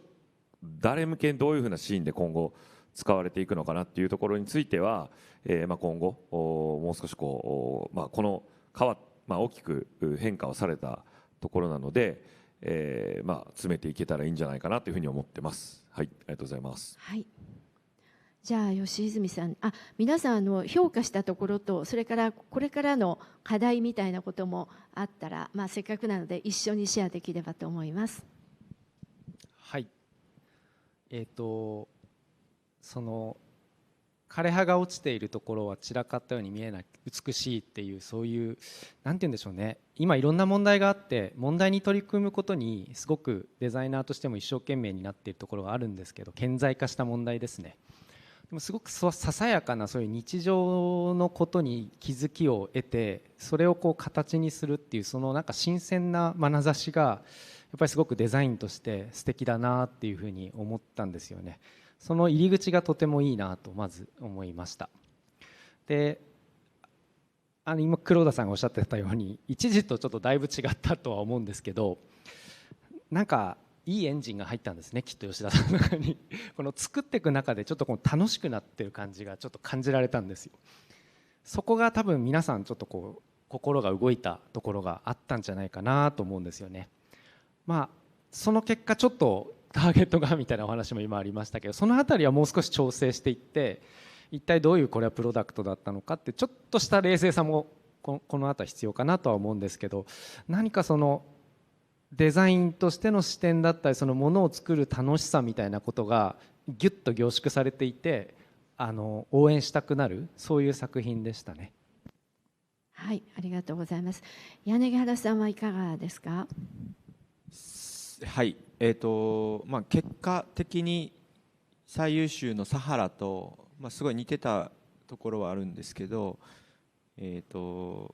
誰向けにどういうふうなシーンで今後使われていくのかなっていうところについては、今後もう少しこの大きく変化をされたところなので、詰めていけたらいいんじゃないかなというふうに思ってます。はい、ありがとうございます。はい。じゃあ吉泉さん、皆さん評価したところと、それからこれからの課題みたいなこともあったら、せっかくなので一緒にシェアできればと思います。はい。その枯葉が落ちているところは散らかったように見えない、美しいっていう、そういうなんて言うんでしょうね。今いろんな問題があって、問題に取り組むことにすごくデザイナーとしても一生懸命になっているところがあるんですけど、顕在化した問題ですね。でもすごくささやかなそういう日常のことに気づきを得て、それを形にするっていう、そのなんか新鮮な眼差しがやっぱりすごくデザインとして素敵だなっていうふうに思ったんですよね。その入り口がとてもいいなとまず思いました。で、今黒田さんがおっしゃってたように一時とちょっとだいぶ違ったとは思うんですけど、なんかいいエンジンが入ったんですね、きっと吉田さんの中に。この作っていく中でちょっと楽しくなってる感じがちょっと感じられたんですよ。そこが多分皆さんちょっと心が動いたところがあったんじゃないかなと思うんですよね。その結果ちょっとターゲットがみたいなお話も今ありましたけど、そのあたりはもう少し調整していって、一体どういうこれはプロダクトだったのかってちょっとした冷静さもこの後は必要かなとは思うんですけど、何かそのデザインとしての視点だったり、そのものを作る楽しさみたいなことがギュッと凝縮されていて、応援したくなる、そういう作品でしたね。はい、ありがとうございます。柳原さんはいかがですか？はい、結果的に最優秀のサハラと、すごい似てたところはあるんですけど、普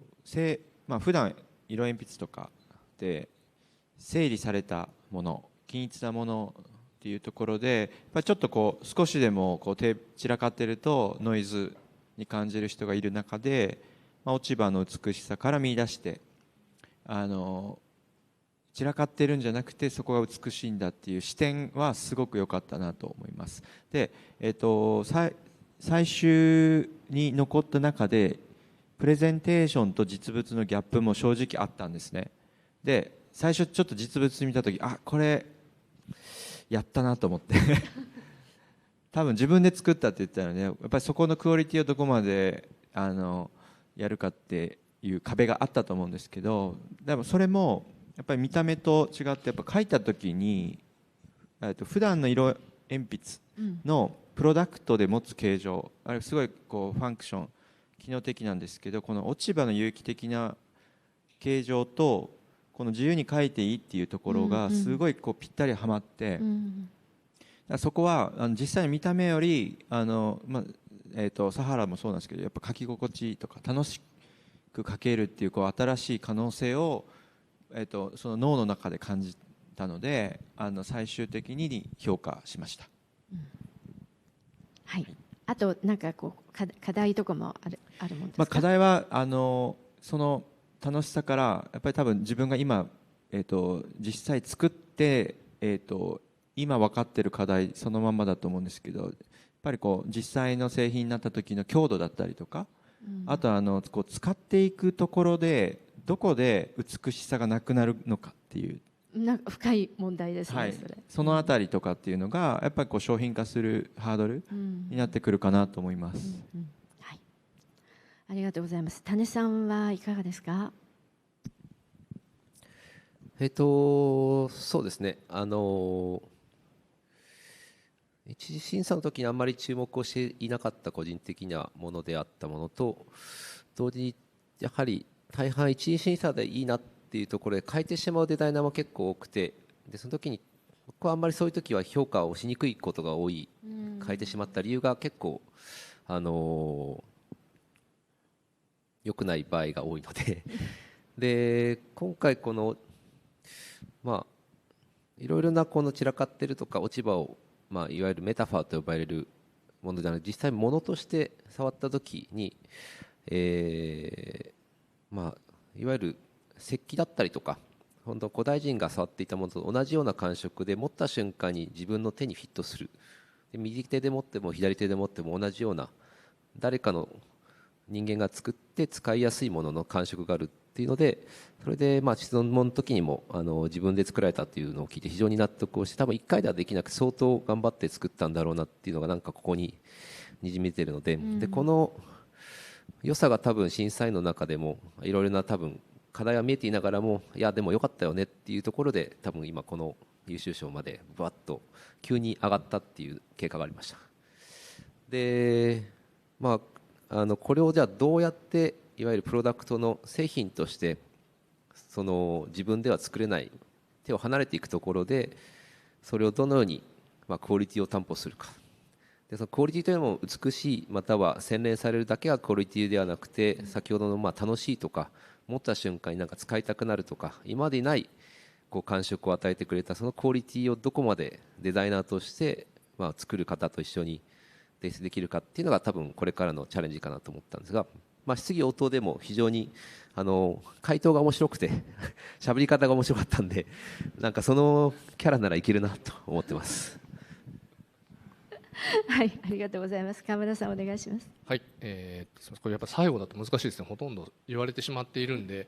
段色鉛筆とかで整理されたもの、均一なものっていうところで、ちょっと少しでも散らかってるとノイズに感じる人がいる中で、落ち葉の美しさから見出して、散らかってるんじゃなくてそこが美しいんだっていう視点はすごく良かったなと思います。で、最終に残った中でプレゼンテーションと実物のギャップも正直あったんですね。で、最初ちょっと実物見た時、これやったなと思って多分自分で作ったって言ったらね、やっぱりそこのクオリティをどこまでやるかっていう壁があったと思うんですけど、でもそれもやっぱり見た目と違って、やっぱ描いた時に普段の色鉛筆のプロダクトで持つ形状、あれすごいファンクション機能的なんですけど、この落ち葉の有機的な形状とこの自由に描いていいっていうところがすごいぴったりはまって、そこは実際に見た目よりサハラもそうなんですけど、やっぱ書き心地とか楽しく書けるっていう新しい可能性をその脳の中で感じたので、最終的に評価しました。はい。あとなんか課題とかもあるもんですか？課題はその楽しさからやっぱり多分自分が今実際作って今分かってる課題そのままだと思うんですけど、やっぱり実際の製品になった時の強度だったりとか、あと使っていくところでどこで美しさがなくなるのかっていう、なんか深い問題ですね、はい、それ。そのあたりとかっていうのがやっぱり商品化するハードルになってくるかなと思います。はい、ありがとうございます。種さんはいかがですか？そうですね、一次審査の時にあんまり注目をしていなかった個人的なものであったものと、同時にやはり大半一次審査でいいなっていうところで変えてしまうデザイナーも結構多くて、でその時に僕はあんまりそういう時は評価をしにくいことが多い、変えてしまった理由が結構良くない場合が多いのでで今回いろいろな散らかってるとか落ち葉をいわゆるメタファーと呼ばれるものではなく、実際物として触った時に、いわゆる石器だったりとか、本当古代人が触っていたものと同じような感触で持った瞬間に自分の手にフィットする。で右手で持っても左手で持っても同じような誰かの人間が作って使いやすいものの感触があるっていうので、それで質問の時にも自分で作られたっていうのを聞いて非常に納得をして、多分1回ではできなくて相当頑張って作ったんだろうなっていうのがなんかここににじみ出てるので、でこの良さが多分審査員の中でもいろいろな多分課題は見えていながらも、いやでも良かったよねっていうところで多分今この優秀賞までバッと急に上がったっていう経過がありました。でこれをじゃあどうやっていわゆるプロダクトの製品としてその自分では作れない手を離れていくところでそれをどのようにクオリティを担保するか。でそのクオリティというのも美しいまたは洗練されるだけがクオリティではなくて、先ほどの楽しいとか持った瞬間になんか使いたくなるとか今までにない感触を与えてくれたそのクオリティをどこまでデザイナーとして作る方と一緒に提出できるかっていうのが多分これからのチャレンジかなと思ったんですが、質疑応答でも非常に回答が面白くて喋り方が面白かったんで、なんかそのキャラならいけるなと思ってます。はい、ありがとうございます。川村さんお願いします。はい、これやっぱ最後だと難しいですね。ほとんど言われてしまっているんで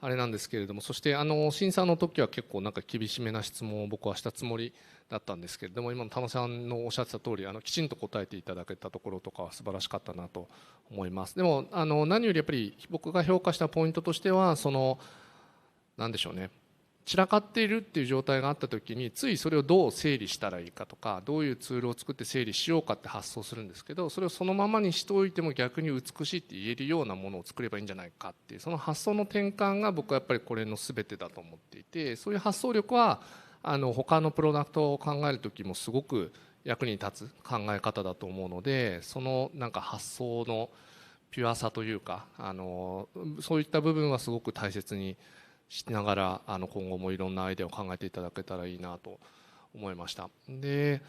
あれなんですけれども、そして審査の時は結構なんか厳しめな質問を僕はしたつもりだったんですけれども、今の田野さんのおっしゃってた通りきちんと答えていただけたところとかは素晴らしかったなと思います。でも何よりやっぱり僕が評価したポイントとしてはなんでしょうね、散らかっているっていう状態があった時についそれをどう整理したらいいかとか、どういうツールを作って整理しようかって発想するんですけど、それをそのままにしておいても逆に美しいって言えるようなものを作ればいいんじゃないかっていう、その発想の転換が僕はやっぱりこれの全てだと思っていて、そういう発想力は他のプロダクトを考える時もすごく役に立つ考え方だと思うので、そのなんか発想のピュアさというかそういった部分はすごく大切にしながら今後もいろんなアイデアを考えていただけたらいいなと思いました。で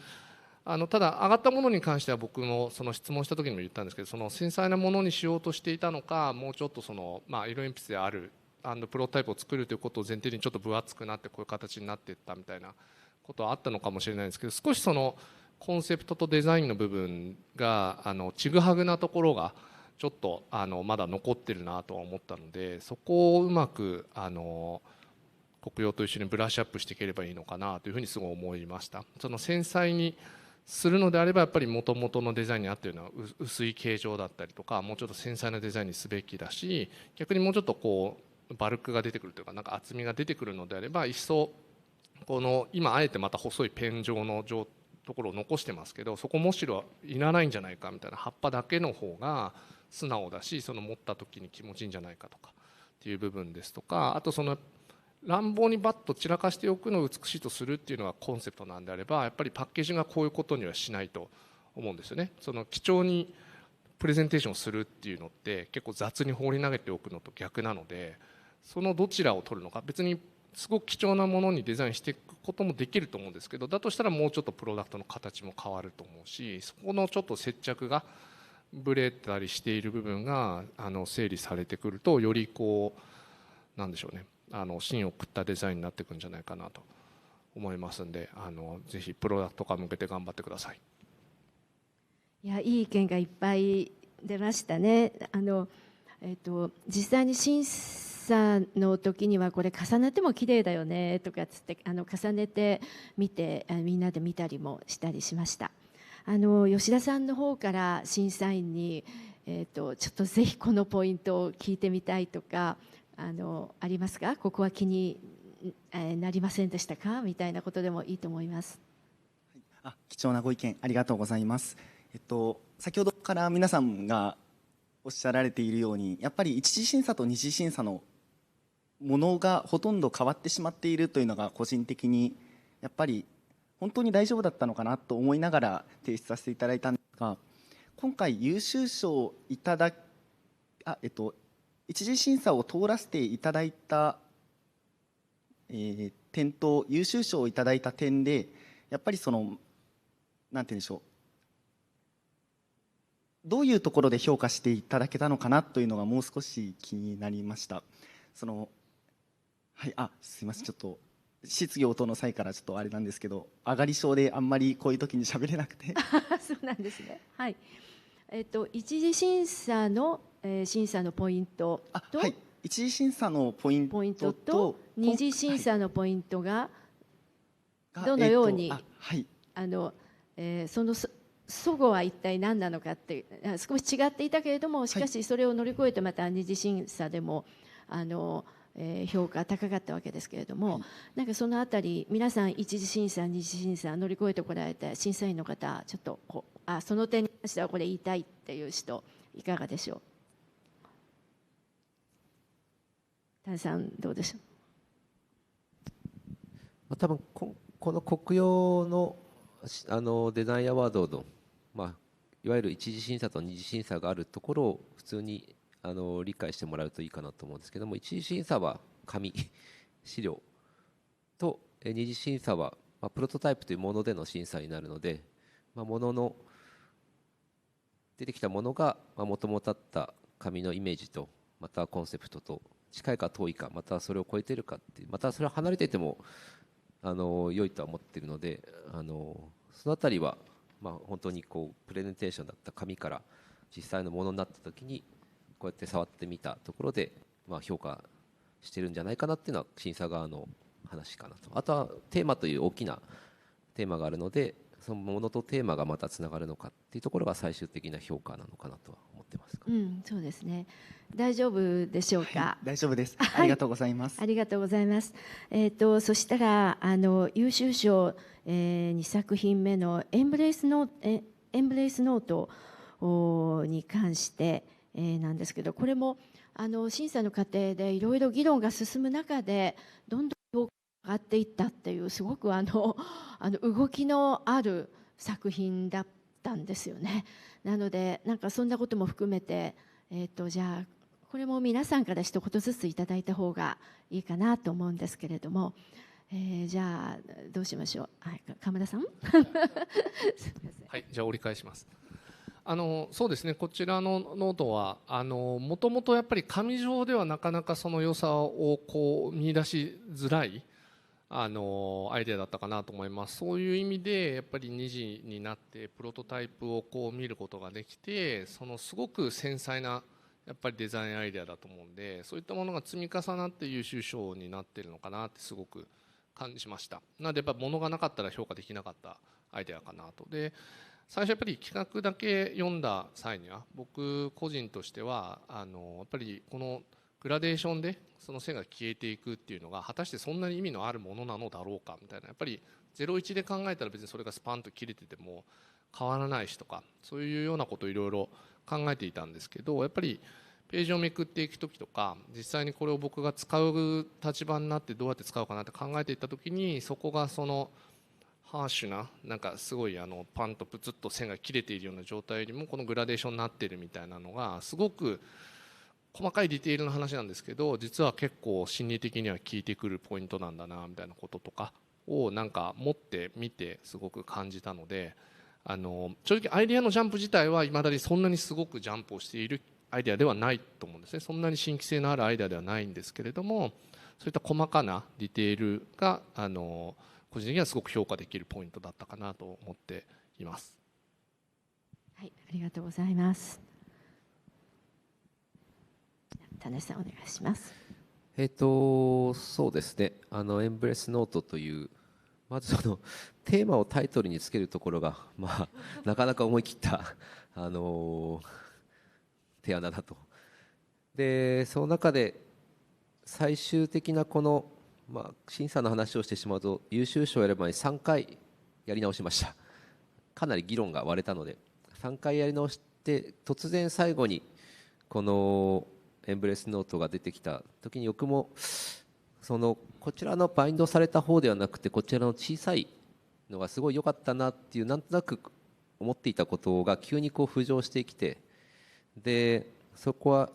ただ上がったものに関しては僕もその質問した時にも言ったんですけど、その繊細なものにしようとしていたのか、もうちょっと色鉛筆であるプロタイプを作るということを前提にちょっと分厚くなってこういう形になっていったみたいなことはあったのかもしれないんですけど、少しそのコンセプトとデザインの部分がちぐはぐなところがちょっとまだ残ってるなとは思ったので、そこをうまく黒曜と一緒にブラッシュアップしていければいいのかなというふうにすごい思いました。その繊細にするのであればやっぱり元々のデザインに合っているのは薄い形状だったりとか、もうちょっと繊細なデザインにすべきだし、逆にもうちょっとバルクが出てくるというか、なんか厚みが出てくるのであれば一層今あえてまた細いペン状のところを残してますけど、そこむしろいらないんじゃないかみたいな、葉っぱだけの方が素直だし、その持った時に気持ちいいんじゃないかとかっていう部分ですとか、あと乱暴にバッと散らかしておくのを美しいとするっていうのがコンセプトなんであれば、やっぱりパッケージがこういうことにはしないと思うんですよね。貴重にプレゼンテーションするっていうのって結構雑に放り投げておくのと逆なので、そのどちらを取るのか、別にすごく貴重なものにデザインしていくこともできると思うんですけど、だとしたらもうちょっとプロダクトの形も変わると思うし、そこのちょっと接着がブレたりしている部分が整理されてくると、よりなんでしょうね、芯を食ったデザインになっていくんじゃないかなと思いますんで、ぜひプロダクト化向けて頑張ってください。いや、いい意見がいっぱい出ましたね。実際に審査の時にはこれ重ねても綺麗だよねとかつって重ねてみてみんなで見たりもしたりしました。吉田さんの方から審査員に、ちょっとぜひこのポイントを聞いてみたいとかありますか？ここは気になりませんでしたか？みたいなことでもいいと思います。貴重なご意見ありがとうございます。先ほどから皆さんがおっしゃられているように、やっぱり一次審査と二次審査のものがほとんど変わってしまっているというのが個人的にやっぱり本当に大丈夫だったのかなと思いながら提出させていただいたんですが、今回優秀賞をいただ一次審査を通らせていただいた、点と優秀賞をいただいた点でやっぱりなんて言うんでしょう、どういうところで評価していただけたのかなというのがもう少し気になりました。はい、すいません、ちょっと質疑応答の際からちょっとあれなんですけど、上がり症であんまりこういう時に喋れなくて。そうなんですね。はい。一次審査の、審査のポイントと、はい、一次審査のポイントと二次審査のポイントがどのように、はい、その齟齬は一体何なのかって少し違っていたけれども、しかしそれを乗り越えてまた二次審査でも評価高かったわけですけれども、なんかそのあたり皆さん一次審査二次審査乗り越えてこられて審査員の方ちょっとその点に関してはこれ言いたいっていう人いかがでしょう。田さんどうでしょう。多分この国用のデザインアワードの、いわゆる一次審査と二次審査があるところを普通に理解してもらうといいかなと思うんですけども、一次審査は紙資料と二次審査は、プロトタイプというものでの審査になるので、ものの出てきたものがもともとあった紙のイメージとまたコンセプトと近いか遠いか、またそれを超えているかっていう、またそれは離れていても良いとは思っているので、そのあたりは本当にこうプレゼンテーションだった紙から実際のものになった時にこうやって触ってみたところで評価してるんじゃないかなっていうのは審査側の話かなと。あとはテーマという大きなテーマがあるので、そのものとテーマがまたつながるのかっていうところが最終的な評価なのかなとは思ってます。そうですね。大丈夫でしょうか。はい、大丈夫です。ありがとうございます。ありがとうございます。そしたら優秀賞、2作品目のエンブレイスノートに関して、なんですけど、これも審査の過程でいろいろ議論が進む中でどんどん評価が上がっていったっていうすごく動きのある作品だったんですよね。なのでなんかそんなことも含めて、じゃあこれも皆さんから一言ずついただいた方がいいかなと思うんですけれども、じゃあどうしましょう。はい、鎌田さん。はい、じゃあ折り返します。そうですね、こちらのノートはもともとやっぱり紙上ではなかなかその良さをこう見出しづらいアイデアだったかなと思います。そういう意味でやっぱり2次になってプロトタイプをこう見ることができて、そのすごく繊細なやっぱりデザインアイデアだと思うんで、そういったものが積み重なって優秀賞になっているのかなってすごく感じました。なのでやっぱ物がなかったら評価できなかったアイデアかなと。で最初やっぱり企画だけ読んだ際には僕個人としてはやっぱりこのグラデーションでその線が消えていくっていうのが果たしてそんなに意味のあるものなのだろうかみたいな、やっぱり01で考えたら別にそれがスパンと切れてても変わらないしとか、そういうようなことをいろいろ考えていたんですけど、やっぱりページをめくっていく時とか実際にこれを僕が使う立場になってどうやって使うかなって考えていった時に、そこがそのハーシュななんかすごいパンとプツッと線が切れているような状態よりもこのグラデーションになっているみたいなのがすごく細かいディテールの話なんですけど、実は結構心理的には効いてくるポイントなんだなみたいなこととかをなんか持ってみてすごく感じたので、正直アイデアのジャンプ自体はいまだにそんなにすごくジャンプをしているアイデアではないと思うんですね。そんなに新規性のあるアイデアではないんですけれども、そういった細かなディテールが個人的にはすごく評価できるポイントだったかなと思っています。はい、ありがとうございます。田中さんお願いします。そうですね、エンブレスノートというまずそのテーマをタイトルにつけるところが、なかなか思い切った提案だなと。でその中で最終的なこの審査の話をしてしまうと、優秀賞をやる前に3回やり直しました。かなり議論が割れたので3回やり直して、突然最後にこのエンブレスノートが出てきた時に、僕もこちらのバインドされた方ではなくてこちらの小さいのがすごい良かったなっていう、なんとなく思っていたことが急にこう浮上してきて、でそこは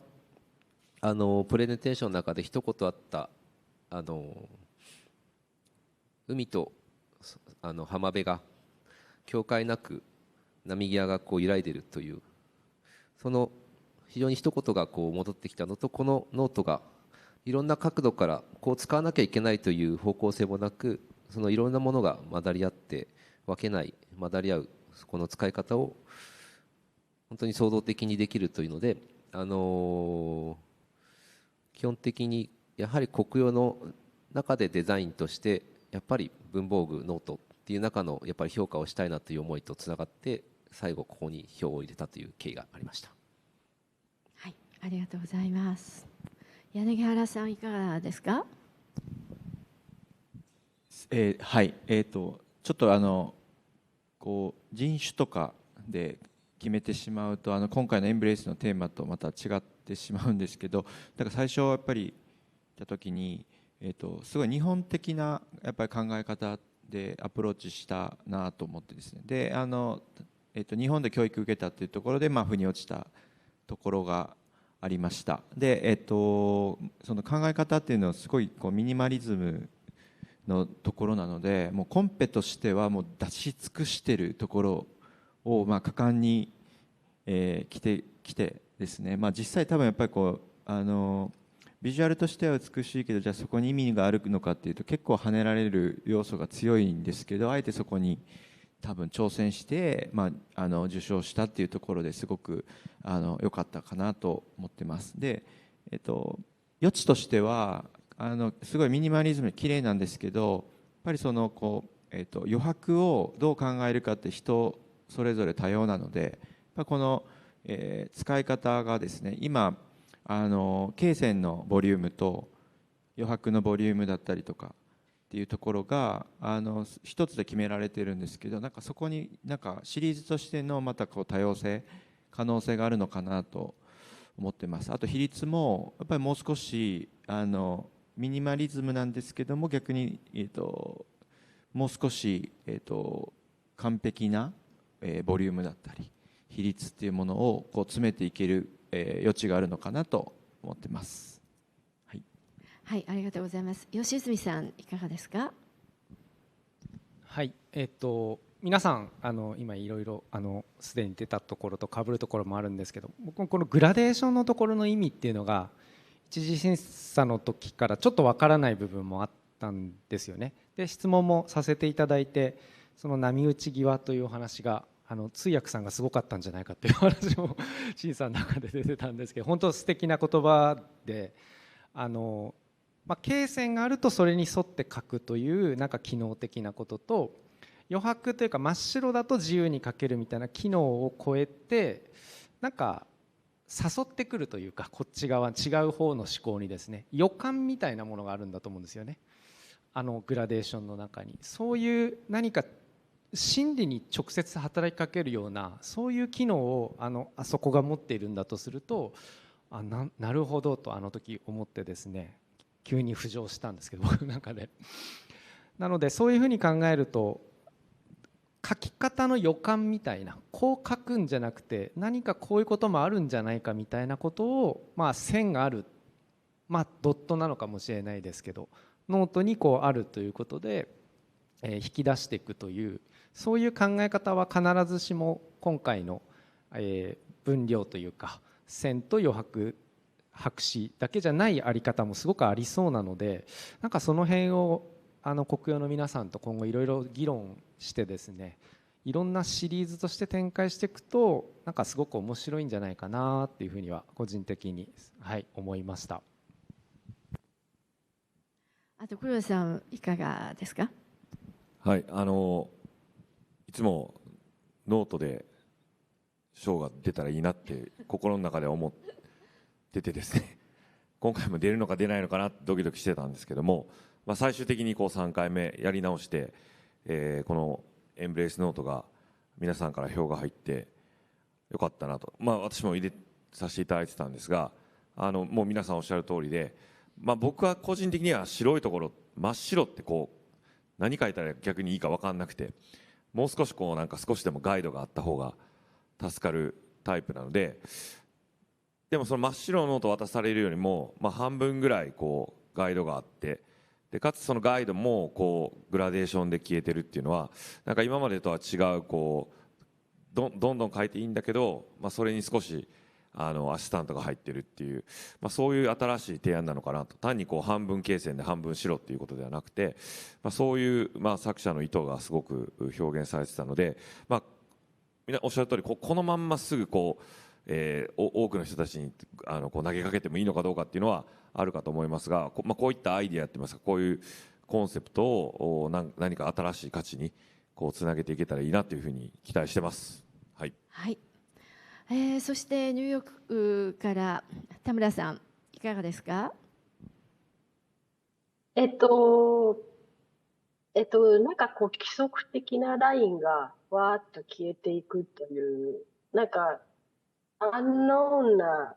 プレゼンテーションの中で一言あった海と浜辺が境界なく波際がこう揺らいでいるという、その非常に一言がこう戻ってきたのと、このノートがいろんな角度からこう使わなきゃいけないという方向性もなく、そのいろんなものが混ざり合って分けない、混ざり合うこの使い方を本当に創造的にできるというので、基本的にやはり国用の中でデザインとしてやっぱり文房具ノートっていう中のやっぱり評価をしたいなという思いとつながって、最後ここに票を入れたという経緯がありました。はい、ありがとうございます。柳原さんいかがですか？はい、ちょっとこう人種とかで決めてしまうと今回のエンブレイスのテーマとまた違ってしまうんですけど、だから最初やっぱり来た時に、すごい日本的なやっぱり考え方でアプローチしたなと思ってですね、で日本で教育受けたっていうところで腑に落ちたところがありました。で、その考え方っていうのはすごいこうミニマリズムのところなので、もうコンペとしてはもう出し尽くしているところを果敢に、来てですね、実際多分やっぱりこうビジュアルとしては美しいけど、じゃあそこに意味があるのかっていうと結構跳ねられる要素が強いんですけど、あえてそこに多分挑戦して、受賞したっていうところですごく良かったかなと思ってます。で、余地としてはすごいミニマリズム綺麗なんですけど、やっぱりそのこう、余白をどう考えるかって人それぞれ多様なので、この、使い方がですね、今罫線のボリュームと余白のボリュームだったりとかっていうところが一つで決められてるんですけど、なんかそこになんかシリーズとしてのまたこう多様性、可能性があるのかなと思ってます。あと比率もやっぱりもう少しミニマリズムなんですけども、逆に、もう少し、完璧な、ボリュームだったり比率っていうものをこう詰めていける、余地があるのかなと思ってます。はい、はい、ありがとうございます。吉住さんいかがですか？はい、皆さん今いろいろすでに出たところと被るところもあるんですけど、僕もこのグラデーションのところの意味っていうのが一次審査の時からちょっとわからない部分もあったんですよね。で質問もさせていただいて、その波打ち際というお話が通訳さんがすごかったんじゃないかっていう話も審査の中で出てたんですけど、本当素敵な言葉で、罫線があるとそれに沿って書くというなんか機能的なことと、余白というか真っ白だと自由に書けるみたいな機能を超えてなんか誘ってくるというか、こっち側違う方の思考にですね、予感みたいなものがあるんだと思うんですよね。グラデーションの中にそういう何か心理に直接働きかけるようなそういう機能をあそこが持っているんだとすると、なるほどと時思ってですね、急に浮上したんですけど僕の中で。なのでそういうふうに考えると、書き方の予感みたいな、こう書くんじゃなくて何かこういうこともあるんじゃないかみたいなことを、線がある、ドットなのかもしれないですけどノートにこうあるということで、引き出していくという、そういう考え方は必ずしも今回の、分量というか線と余白白紙だけじゃないあり方もすごくありそうなので、なんかその辺を国用の皆さんと今後いろいろ議論してですね、いろんなシリーズとして展開していくとなんかすごく面白いんじゃないかなっていうふうには個人的に、思いました。あと黒田さんいかがですか？はい、いつもノートで賞が出たらいいなって心の中で思っててですね今回も出るのか出ないのかなってドキドキしてたんですけども、最終的にこう3回目やり直して、このエンブレイスノートが皆さんから票が入ってよかったなと、私も入れさせていただいてたんですが、もう皆さんおっしゃる通りで、僕は個人的には白いところ真っ白ってこう何書いたら逆にいいか分かんなくて、もう少しこうなんか少しでもガイドがあった方が助かるタイプなので、でもその真っ白のノートを渡されるよりも、半分ぐらいこうガイドがあって、でかつそのガイドもこうグラデーションで消えてるっていうのは、なんか今までとは違うこうどんどん書いていいんだけど、それに少しアシスタントが入ってるっていう、そういう新しい提案なのかなと。単にこう半分罫線で半分白っていうことではなくて、そういう、作者の意図がすごく表現されてたので、みんなおっしゃる通りこのまんますぐこう、多くの人たちにこう投げかけてもいいのかどうかっていうのはあるかと思いますが、こういったアイディアって言いますか、こういうコンセプトを何か新しい価値にこうつなげていけたらいいなというふうに期待してます。はい。はい。そしてニューヨークから田村さんいかがですか？なんかこう規則的なラインがわーっと消えていくという、なんかアンノーンな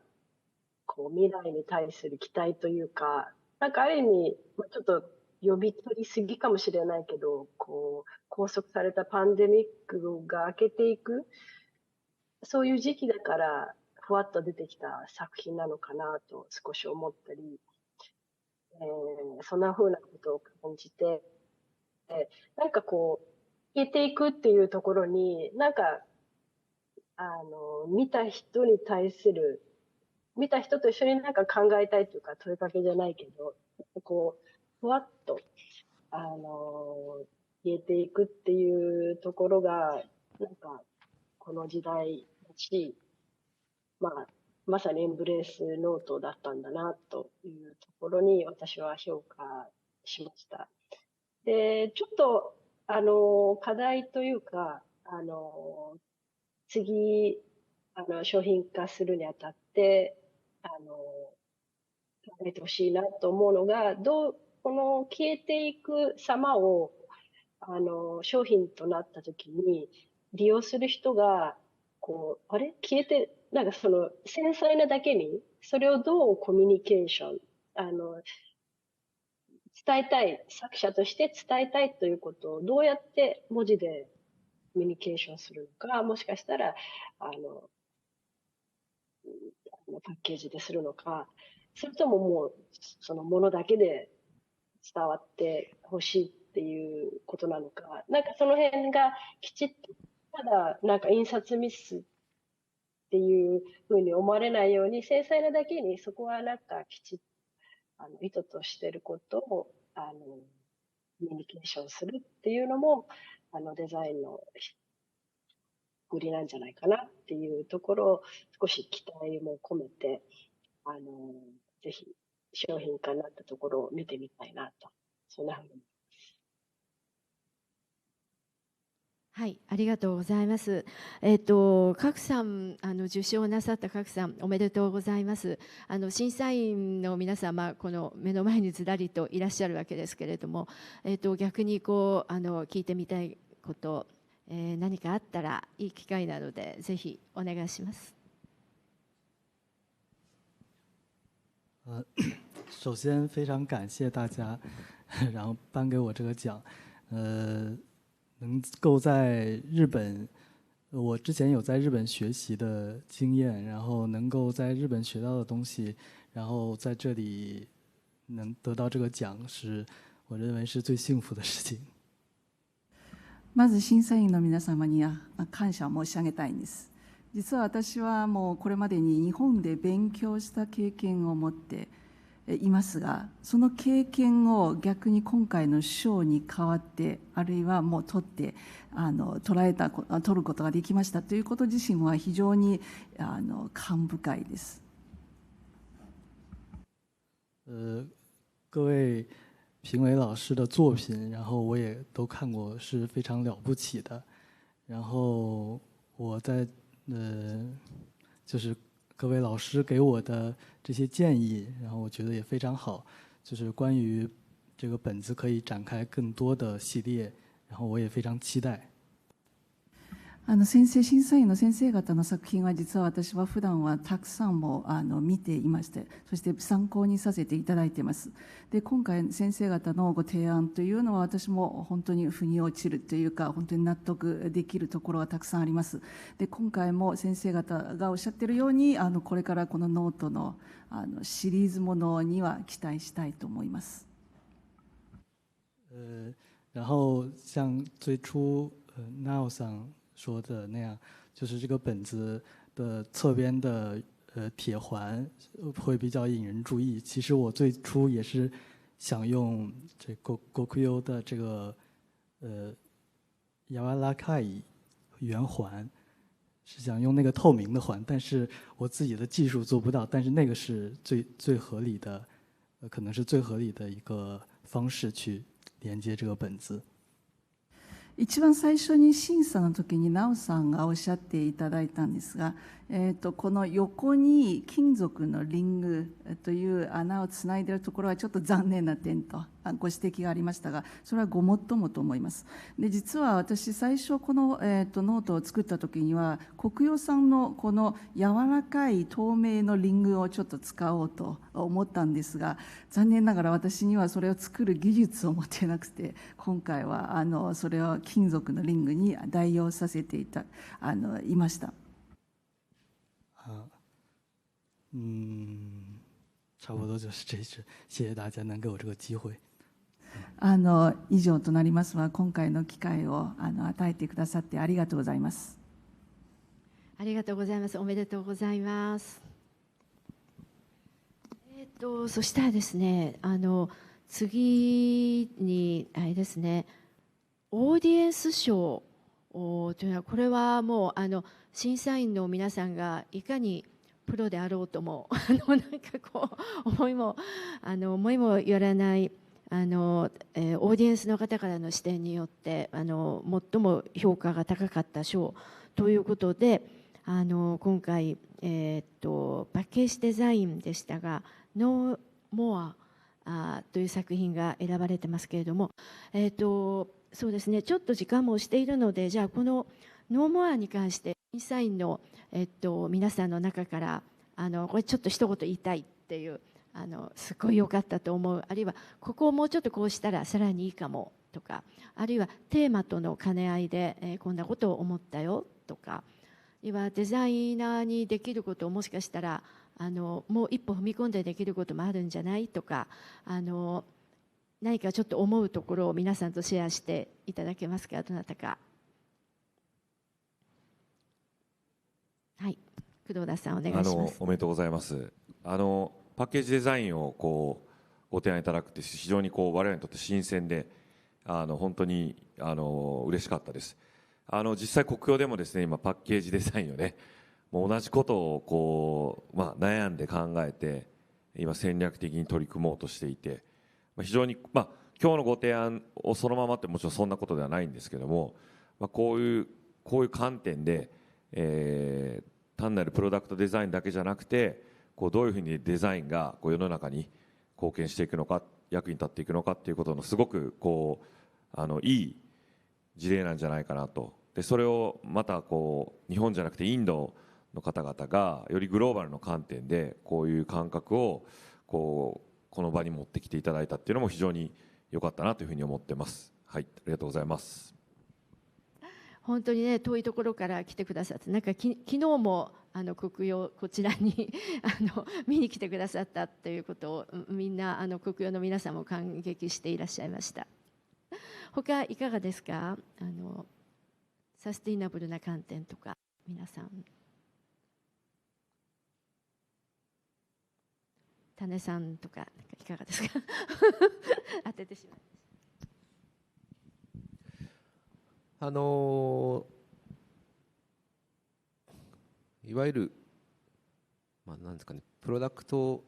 こう未来に対する期待というか、なんかある意味、ちょっと呼び取りすぎかもしれないけど、こう拘束されたパンデミックが明けていく、そういう時期だからふわっと出てきた作品なのかなと少し思ったり、そんな風なことを感じて、なんかこう消えていくっていうところに、なんか見た人に対する、見た人と一緒になんか考えたいというか問いかけじゃないけど、こうふわっと消えていくっていうところがなんかこの時代だし、まさにエンブレースノートだったんだなというところに私は評価しました。で、ちょっと課題というか次商品化するにあたって考えてほしいなと思うのが、この消えていく様を商品となった時に利用する人があれ消えて、なんかその繊細なだけにそれをどうコミュニケーション伝えたい、作者として伝えたいということをどうやって文字でコミュニケーションするのか、もしかしたらパッケージでするのか、それとももうそのものだけで伝わってほしいっていうことなのか、なんかその辺がきちっと、ただなんか印刷ミスっていうふうに思われないように、繊細なだけにそこはなんかきちっと意図としていることをコミュニケーションするっていうのもデザインの売りなんじゃないかなっていうところを少し期待も込めてぜひ商品化になったところを見てみたいなと、そんなふうに。はい、ありがとうございます。賀来さん、受賞なさった賀来さん、おめでとうございます。審査員の皆様、この目の前にずらりといらっしゃるわけですけれども、逆にこう聞いてみたいこと、何かあったらいい機会なので、ぜひお願いします。首先非常感谢大家，然后颁给我这个奖，能够在日本，我之前有在日本学习的经验，然后能够在日本学到的东西，然后在这里能得到这个奖，是我认为是最幸福的事情。まず審査員の皆様には感謝を申し上げたいんです。実は私はもうこれまでに日本で勉強した経験を持っていますが、その経験を逆に今回の賞に代わって、あるいはもう取って取ることができましたということ自身は非常に感深いです。各位评委老师的作品，然后我也都看过，是非常了不起的。然后我在就是各位老师给我的这些建议，然后我觉得也非常好，就是关于这个本子可以展开更多的系列，然后我也非常期待。審査員の先生方の作品は実は私は普段はたくさんも見ていまして、そして参考にさせていただいています。で、今回先生方のご提案というのは私も本当に腑に落ちるというか、本当に納得できるところはたくさんあります。で、今回も先生方がおっしゃっているようにこれからこのノートのシリーズものには期待したいと思います。然后像最初Naoさん说的那样，就是这个本子的侧边的铁环会比较引人注意。其实我最初也是想用这Gokuyo的这个Yawarakai圆环，是想用那个透明的环，但是我自己的技术做不到，但是那个是最合理的，可能是最合理的一个方式去连接这个本子。一番最初に審査の時に奈緒さんがおっしゃっていただいたんですが、この横に金属のリングという穴をつないでいるところはちょっと残念な点とご指摘がありましたが、それはごもっともと思います。で実は私最初この、ノートを作った時にはGokuyoさんのこの柔らかい透明のリングをちょっと使おうと思ったんですが、残念ながら私にはそれを作る技術を持ってなくて、今回はそれを金属のリングに代用させていました。差不多就是这些，谢谢大家能给我这个机会。以上となりますが、今回の機会を与えてくださってありがとうございます。ありがとうございます。おめでとうございます。そしたらですね、次にあれですね、オーディエンス賞というのは、これはもう審査員の皆さんがいかにプロであろうともなんかこう思いもよらないオーディエンスの方からの視点によって最も評価が高かった賞ということで、今回、パッケージデザインでしたが「No More」という作品が選ばれてますけれども、そうですね、ちょっと時間も押しているので、じゃあこの「No More」に関して審査員の、皆さんの中からこれちょっと一言言いたいっていうすごい良かったと思う、あるいはここをもうちょっとこうしたらさらにいいかもとか、あるいはテーマとの兼ね合いで、こんなことを思ったよとか、あるいはデザイナーにできることをもしかしたらもう一歩踏み込んでできることもあるんじゃないとか、何かちょっと思うところを皆さんとシェアしていただけますか、どなたか。はい、工藤田さんお願いします。おめでとうございます。パッケージデザインをご提案いただくって非常に我々にとって新鮮で、本当に嬉しかったです。実際Gokuyoでもですね、今パッケージデザインをね、もう同じことを悩んで考えて今戦略的に取り組もうとしていて、非常に今日のご提案をそのままってもちろんそんなことではないんですけども、こういう観点で、単なるプロダクトデザインだけじゃなくて、どういうふうにデザインが世の中に貢献していくのか、役に立っていくのかっていうことのすごくいい事例なんじゃないかなと。でそれをまた日本じゃなくてインドの方々がよりグローバルの観点でこういう感覚をこの場に持ってきていただいたっていうのも非常に良かったなというふうに思ってます。はい、ありがとうございます。本当にね、遠いところから来てくださって、なんか昨日もGokuyoこちらに見に来てくださったということをみんなGokuyoの皆さんも感激していらっしゃいました。他いかがですか？サステイナブルな観点とか皆さん。種さんとかいかがですか？当ててしまいました。いわゆる、なんですかね、プロダクト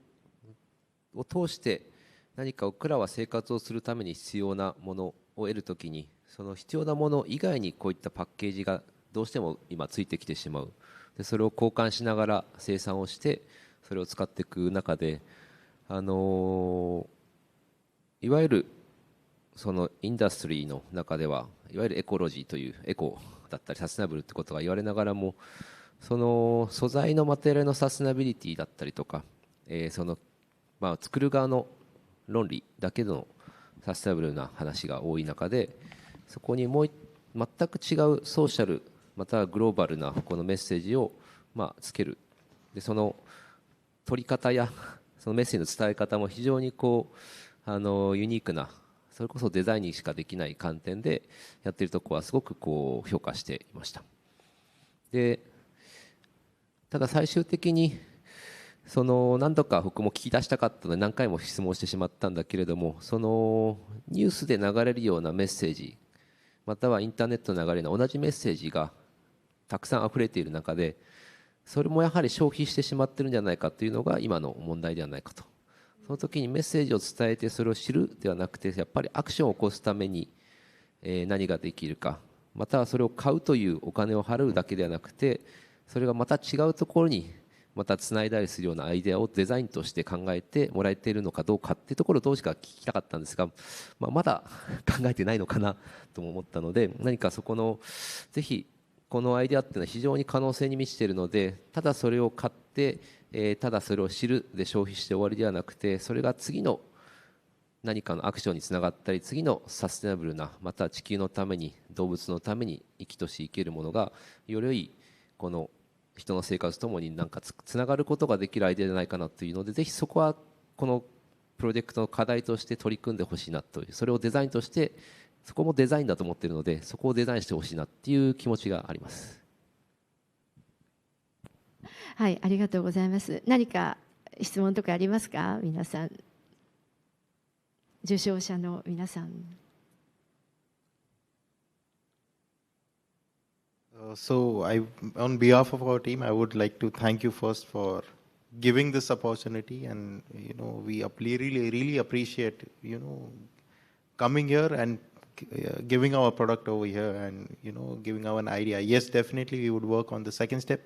を通して何か僕らは生活をするために必要なものを得るときに、その必要なもの以外にこういったパッケージがどうしても今ついてきてしまう。でそれを交換しながら生産をしてそれを使っていく中で、いわゆるそのインダストリーの中ではいわゆるエコロジーというエコだったりサステナブルってことが言われながらも、その素材のマテリアルのサステナビリティだったりとか、作る側の論理だけのサステナブルな話が多い中で、そこにもう全く違うソーシャルまたはグローバルなこのメッセージをつける。でその取り方やそのメッセージの伝え方も非常にユニークな、それこそデザインにしかできない観点でやっているところはすごく評価していました。でただ最終的にその何度か僕も聞き出したかったので何回も質問してしまったんだけれども、そのニュースで流れるようなメッセージまたはインターネットの流れの同じメッセージがたくさん溢れている中で、それもやはり消費してしまってるんじゃないかというのが今の問題ではないかと。その時にメッセージを伝えてそれを知るではなくて、やっぱりアクションを起こすために何ができるか、またはそれを買うというお金を払うだけではなくて、それがまた違うところにまたつないだりするようなアイデアをデザインとして考えてもらえているのかどうかっていうところをどうしか聞きたかったんですが、まだ考えてないのかなとも思ったので、何かそこのぜひこのアイデアっていうのは非常に可能性に満ちているので、ただそれを買ってただそれを知るで消費して終わりではなくて、それが次の何かのアクションにつながったり、次のサステナブルな、また地球のために動物のために生きとし生けるものがより良いこの人の生活ともになんかつながることができるアイデアじゃないかなというので、ぜひそこはこのプロジェクトの課題として取り組んでほしいなという、それをデザインとしてそこもデザインだと思っているので、そこをデザインしてほしいなっていう気持ちがあります。はい、ありがとうございます。何か質問とかありますか、皆さん。受賞者の皆さん。So on behalf of our team, I would like to thank you first for giving this opportunity, and we really appreciate coming here and giving our product over here and giving our idea. Yes, definitely we would work on the second step.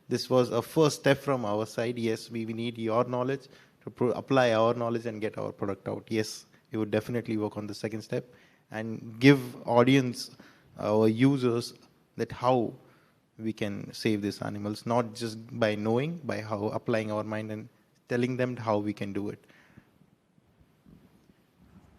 This was a first step from our side. Yes, we need your knowledge to apply our knowledge and get our product out. Yes, we would definitely work on the second step and give audience, our users, that how we can save these animals, not just by knowing, by how applying our mind and telling them how we can do it.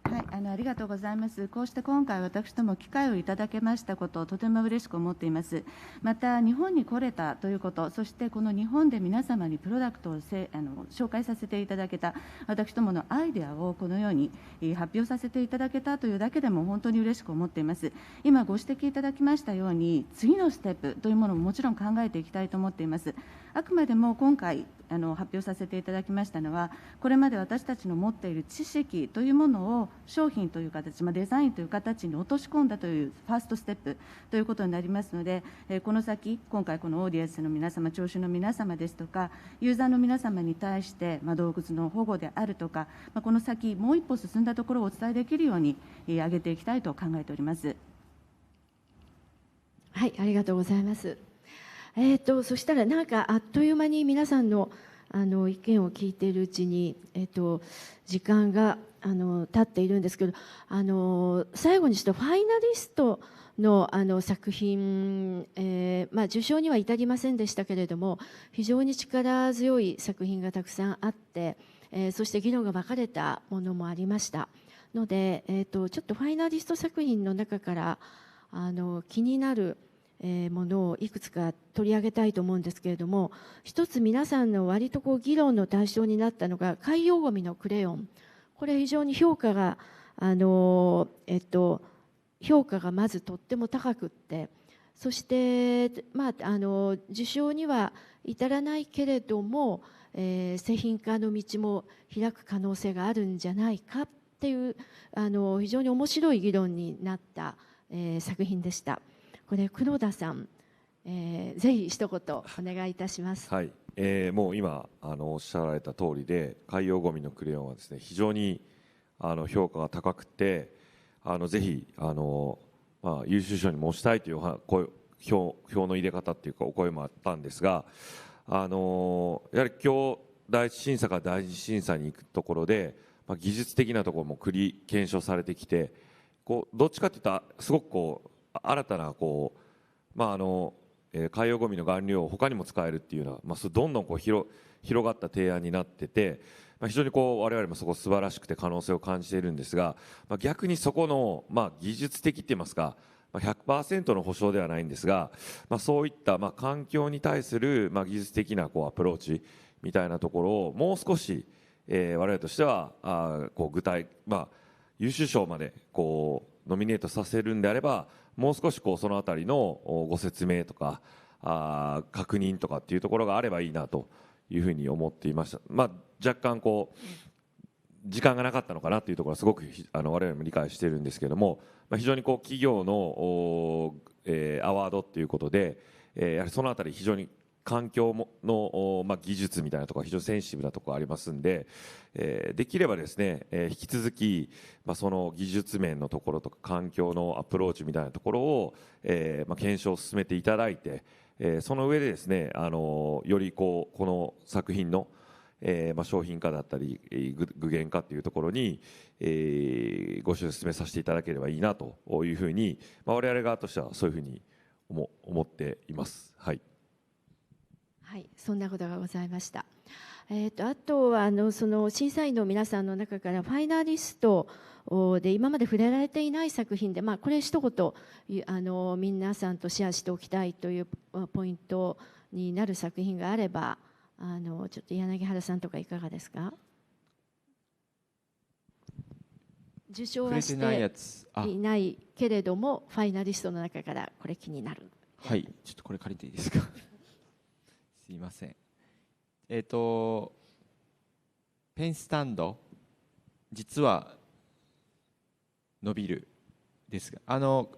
はい、ありがとうございます。こうして今回私ども機会をいただけましたことをとても嬉しく思っています。また日本に来れたということ、そしてこの日本で皆様にプロダクトを紹介させていただけた、私どものアイデアをこのように発表させていただけたというだけでも本当に嬉しく思っています。今ご指摘いただきましたように、次のステップというものももちろん考えていきたいと思っています。あくまでも今回発表させていただきましたのは、これまで私たちの持っている知識というものを商品という形、デザインという形に落とし込んだというファーストステップということになりますので、この先、今回このオーディエンスの皆様、聴衆の皆様ですとか、ユーザーの皆様に対して、動物の保護であるとか、この先もう一歩進んだところをお伝えできるように上げていきたいと考えております。はい、ありがとうございます。そしたらなんかあっという間に皆さんの意見を聞いているうちに、時間が経っているんですけど、最後にちょっとファイナリストの作品、受賞には至りませんでしたけれども、非常に力強い作品がたくさんあって、そして議論が分かれたものもありましたので、ちょっとファイナリスト作品の中から気になるものをいくつか取り上げたいと思うんですけれども、一つ皆さんの割と議論の対象になったのが海洋ゴミのクレヨン。これ非常に評価がまずとっても高くって、そして、受賞には至らないけれども、製品化の道も開く可能性があるんじゃないかっていう非常に面白い議論になった、作品でした。これ黒田さん、ぜひ一言お願いいたします。はい、もう今おっしゃられた通りで、海洋ゴミのクレヨンはですね、非常に評価が高くて、ぜひ優秀賞に申したいという票の入れ方っていうかお声もあったんですが、やはり今日第一審査から第二審査に行くところで、技術的なところも検証されてきて、どっちかというとすごく新たな海洋ゴミの顔料を他にも使えるっていうような、どんどん広がった提案になってて、非常に我々もそこ素晴らしくて可能性を感じているんですが、逆にそこの技術的って言いますか、100% の保証ではないんですが、そういった環境に対する技術的なアプローチみたいなところをもう少し我々としては具体、優秀賞までノミネートさせるんであれば、もう少しそのあたりのご説明とか確認とかっていうところがあればいいなというふうに思っていました。若干こう時間がなかったのかなというところはすごく我々も理解しているんですけども、非常にこう企業のアワードということで、やはりそのあたり非常に環境の技術みたいなところが非常にセンシティブなところがありますんで、できればですね、引き続きその技術面のところとか環境のアプローチみたいなところを検証を進めていただいて、その上でですね、よりこの作品の商品化だったり具現化というところにご進めさせていただければいいなというふうに、我々側としてはそういうふうに思っています。はい。はい、そんなことがございました。あとはその審査員の皆さんの中からファイナリストで今まで触れられていない作品で、これ一言皆さんとシェアしておきたいというポイントになる作品があれば、ちょっと柳原さんとかいかがですか？受賞はしていないけれどもファイナリストの中からこれ気になる。はい、ちょっとこれ借りていいですか？すいません。ペンスタンド、実は伸びるですが、多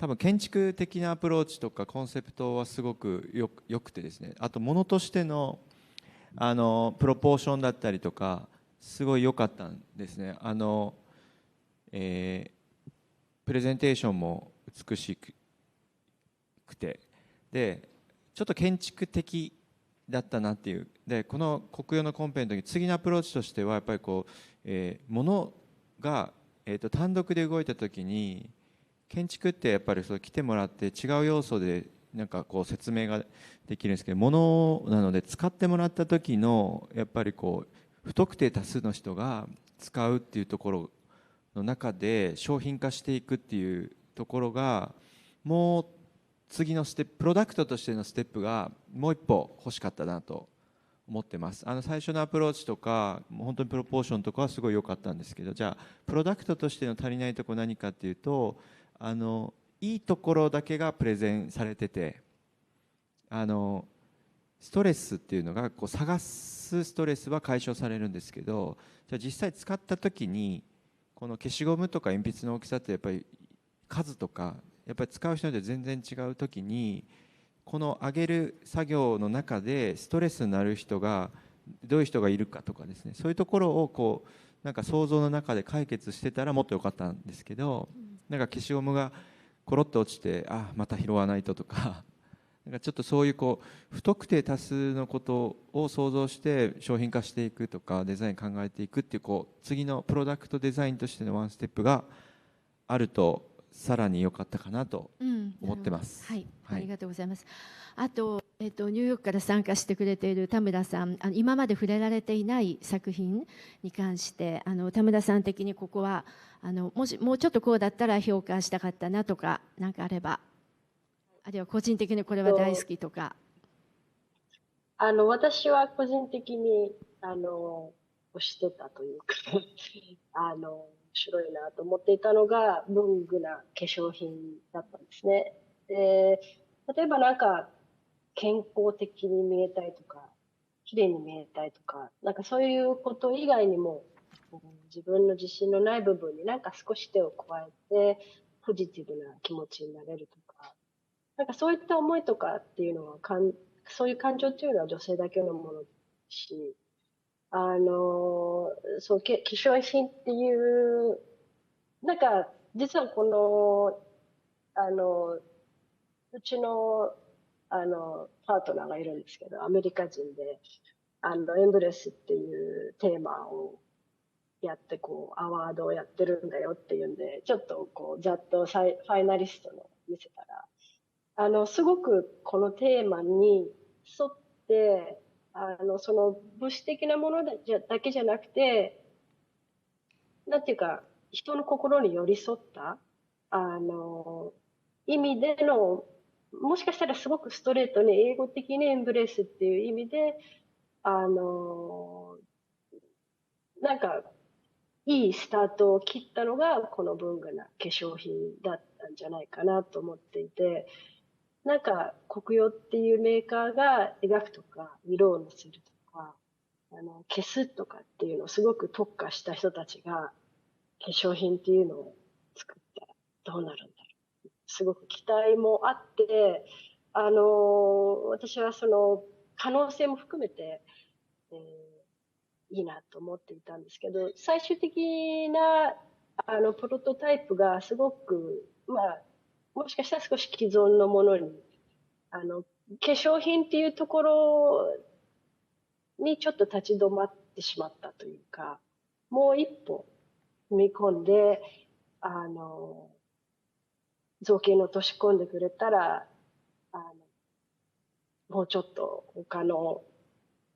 分建築的なアプローチとかコンセプトはすごくよくてですね、あと物としてのプロポーションだったりとかすごい良かったんですね。プレゼンテーションも美しくて、でちょっと建築的だったなっていう。でこの国用のコンペの時、次のアプローチとしてはやっぱりこう、物が、単独で動いた時に、建築ってやっぱりそう来てもらって違う要素でなんかこう説明ができるんですけど、物なので使ってもらった時のやっぱりこう不特定多数の人が使うっていうところの中で商品化していくっていうところが、もう次のステップ、プロダクトとしてのステップがもう一歩欲しかったなと思ってます。最初のアプローチとか本当にプロポーションとかはすごい良かったんですけど、じゃあプロダクトとしての足りないところ何かっていうと、いいところだけがプレゼンされてて、ストレスっていうのがこう探すストレスは解消されるんですけど、じゃあ実際使った時にこの消しゴムとか鉛筆の大きさってやっぱり数とかやっぱり使う人で全然違う時に、この上げる作業の中でストレスになる人がどういう人がいるかとかですね、そういうところをこうなんか想像の中で解決してたらもっと良かったんですけど、なんか消しゴムがコロッと落ちて、また拾わないととか、なんかちょっとそういうこう不特定多数のことを想像して商品化していくとかデザイン考えていくっていう、こう次のプロダクトデザインとしてのワンステップがあるとさらに良かったかなと思ってます。はい、ありがとうございます。あと、ニューヨークから参加してくれている田村さん、今まで触れられていない作品に関して田村さん的にここはもうちょっとこうだったら評価したかったなとか何かあれば、あるいは個人的にこれは大好きとか。私は個人的に推してたというか面白いなと思っていたのが文具な化粧品だったんですね。で、例えばなんか健康的に見えたいとか、綺麗に見えたいとか、なんかそういうこと以外にも、自分の自信のない部分になんか少し手を加えて、ポジティブな気持ちになれるとか、なんかそういった思いとかっていうのは、そういう感情っていうのは女性だけのものですし、そう、化粧品っていう、なんか、実はこの、うちの、パートナーがいるんですけど、アメリカ人で、エンブレスっていうテーマをやって、こう、アワードをやってるんだよっていうんで、ちょっとこう、ざっとファイナリストの見せたら、すごくこのテーマに沿って、その物質的なものだけじゃなくて、なんていうか、人の心に寄り添った、意味での、もしかしたらすごくストレートに英語的にエンブレースっていう意味で、なんか、いいスタートを切ったのが、この文具な化粧品だったんじゃないかなと思っていて、なんか黒曜っていうメーカーが描くとか、色をのせるとか、消すとかっていうのをすごく特化した人たちが化粧品っていうのを作ったらどうなるんだろう。すごく期待もあって、私はその可能性も含めて、いいなと思っていたんですけど、最終的なプロトタイプがすごく、まあ、もしかしたら少し既存のものに、化粧品っていうところにちょっと立ち止まってしまったというか、もう一歩踏み込んで、造形に落とし込んでくれたら、もうちょっと他の、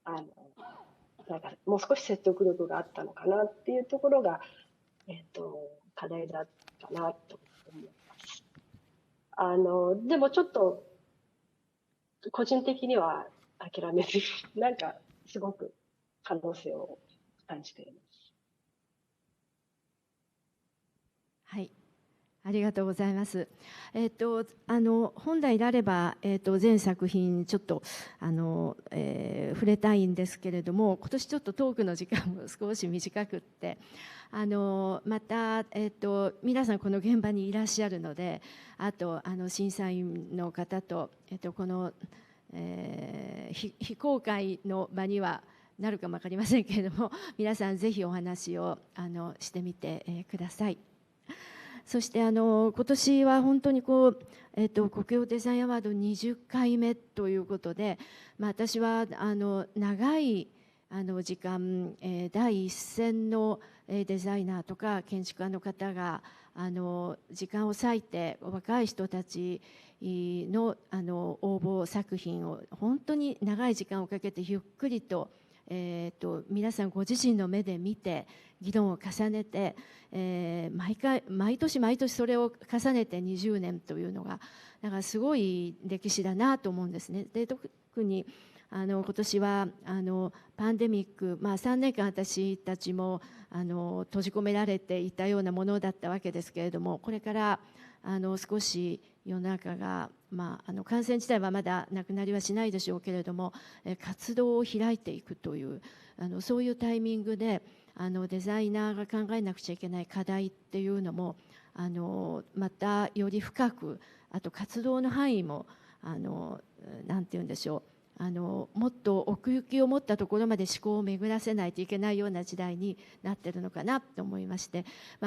なんかもう少し説得力があったのかなっていうところが、課題だったなと思います。でもちょっと、個人的には諦めずに、なんかすごく可能性を感じています。はい。ありがとうございます。本来であれば、全作品ちょっと触れたいんですけれども、今年ちょっとトークの時間も少し短くって、また、皆さんこの現場にいらっしゃるので、あと審査員の方と、この、非公開の場にはなるかも分かりませんけれども、皆さんぜひお話をしてみて、ください。そして今年は本当に黒曜デザインアワード20回目ということで、私は長い時間、第一線のデザイナーとか建築家の方が時間を割いて若い人たちの応募作品を本当に長い時間をかけてゆっくりと皆さんご自身の目で見て議論を重ねて、毎年それを重ねて20年というのがだからすごい歴史だなと思うんですね。で特に今年はパンデミック、3年間私たちも閉じ込められていたようなものだったわけですけれども、これから少し世の中が、感染自体はまだなくなりはしないでしょうけれども、活動を開いていくというそういうタイミングでデザイナーが考えなくちゃいけない課題っていうのもまたより深く、あと活動の範囲もなんて言うんでしょう、もっと奥行きを持ったところまで思考を巡らせないといけないような時代になっているのかなと思いまして、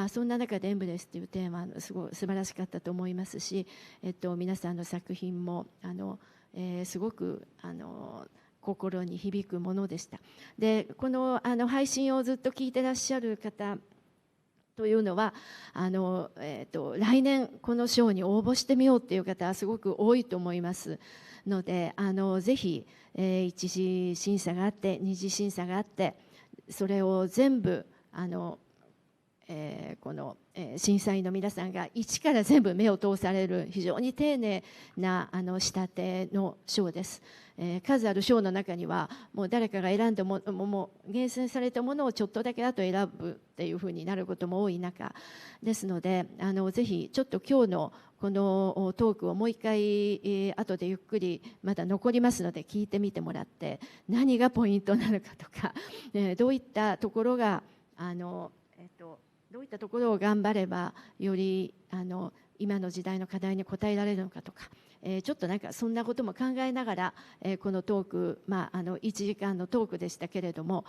そんな中でエンブレスというテーマすごい素晴らしかったと思いますし、皆さんの作品もすごく心に響くものでした。でこの配信をずっと聞いてらっしゃる方というのは来年この賞に応募してみようという方はすごく多いと思いますので、ぜひ、一次審査があって二次審査があって、それを全部この審査員の皆さんが一から全部目を通される非常に丁寧な仕立ての賞です。数ある賞の中にはもう誰かが選んでもう厳選されたものをちょっとだけ後選ぶっていうふうになることも多い中ですので、ぜひちょっと今日のこのトークをもう一回後でゆっくりまだ残りますので聞いてみてもらって、何がポイントなのかとか、どういったところがどういったところを頑張ればより今の時代の課題に応えられるのかとか、ちょっとなんかそんなことも考えながら、このトーク、1時間のトークでしたけれども、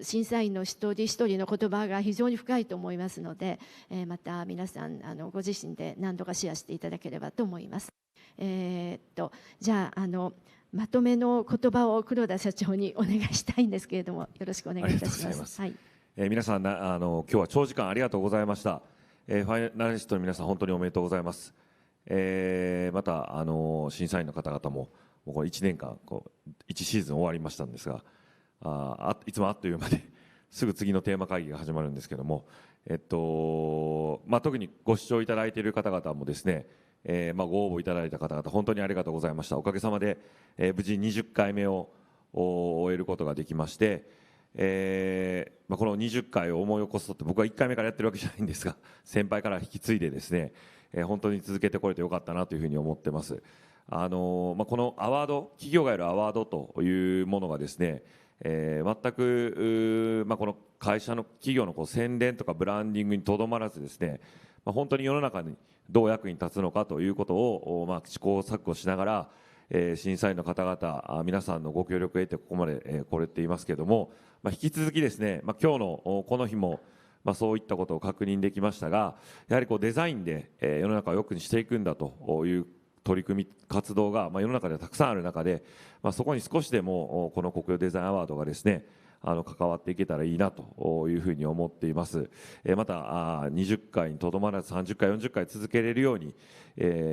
審査員の一人一人の言葉が非常に深いと思いますので、また皆さんご自身で何度かシェアしていただければと思います。じゃあまとめの言葉を黒田社長にお願いしたいんですけれども、よろしくお願いいたします。皆さん今日は長時間ありがとうございました。ファイナリストの皆さん本当におめでとうございます。また審査員の方々もこう1年間1シーズン終わりましたんですが、いつもあっという間ですぐ次のテーマ会議が始まるんですけども、特にご視聴いただいている方々もですね、ご応募いただいた方々本当にありがとうございました。おかげさまで、無事20回目を終えることができまして、この20回を思い起こすとって、僕は1回目からやってるわけじゃないんですが、先輩から引き継いでですね、本当に続けてこれてよかったなというふうに思ってます。このアワード、企業がやるアワードというものがですね、全く、この会社の企業の宣伝とかブランディングにとどまらずですね、本当に世の中にどう役に立つのかということを、試行錯誤しながら、審査員の方々皆さんのご協力を得てここまで来れていますけれども、引き続きですね、今日のこの日もそういったことを確認できましたが、やはりデザインで世の中を良くしていくんだという取り組み活動が世の中ではたくさんある中で、そこに少しでもこの国用デザインアワードがですね関わっていけたらいいなというふうに思っています。また20回にとどまらず30回40回続けれるように、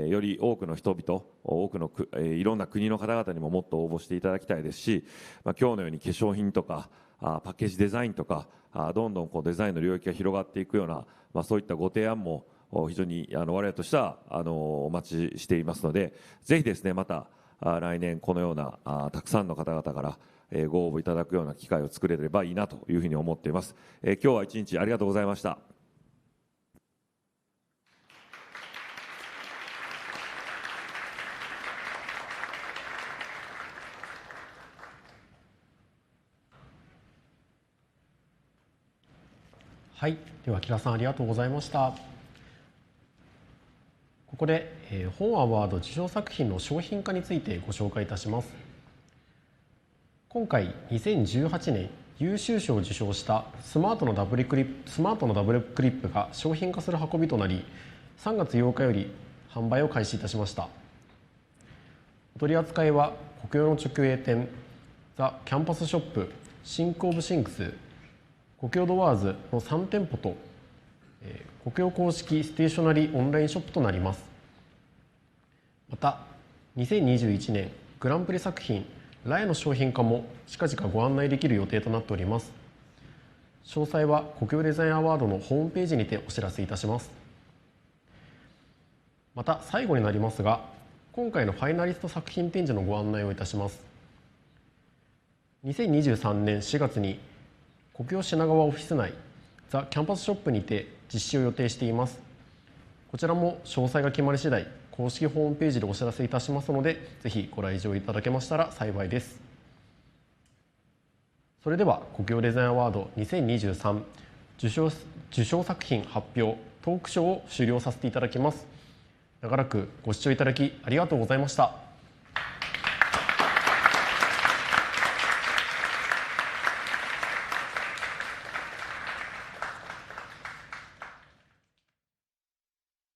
より多くの人々多くのいろんな国の方々にももっと応募していただきたいですし、今日のように化粧品とかパッケージデザインとかどんどんデザインの領域が広がっていくような、そういったご提案も非常に我々としてはお待ちしていますので、ぜひですねまた来年このようなたくさんの方々からご応募いただくような機会を作れればいいなというふうに思っています。今日は一日ありがとうございました。はい、では木田さんありがとうございました。ここで、本アワード受賞作品の商品化についてご紹介いたします。今回2018年優秀賞を受賞したスマートのダブルクリップが商品化する運びとなり、3月8日より販売を開始いたしました。お取り扱いは国用の直営店ザ・キャンパスショップ、シンクオブシンクス、国用ドワーズの3店舗と国用公式ステーショナリーオンラインショップとなります。また2021年グランプリ作品ラエの商品化も近々ご案内できる予定となっております。詳細は国用デザインアワードのホームページにてお知らせいたします。また最後になりますが、今回のファイナリスト作品展示のご案内をいたします。2023年4月に国用品川オフィス内ザ・キャンパスショップにて実施を予定しています。こちらも詳細が決まり次第公式ホームページでお知らせいたしますので、ぜひご来場いただけましたら幸いです。それでは国用デザインアワード2023受賞作品発表トークショーを終了させていただきます。長らくご視聴いただきありがとうございました。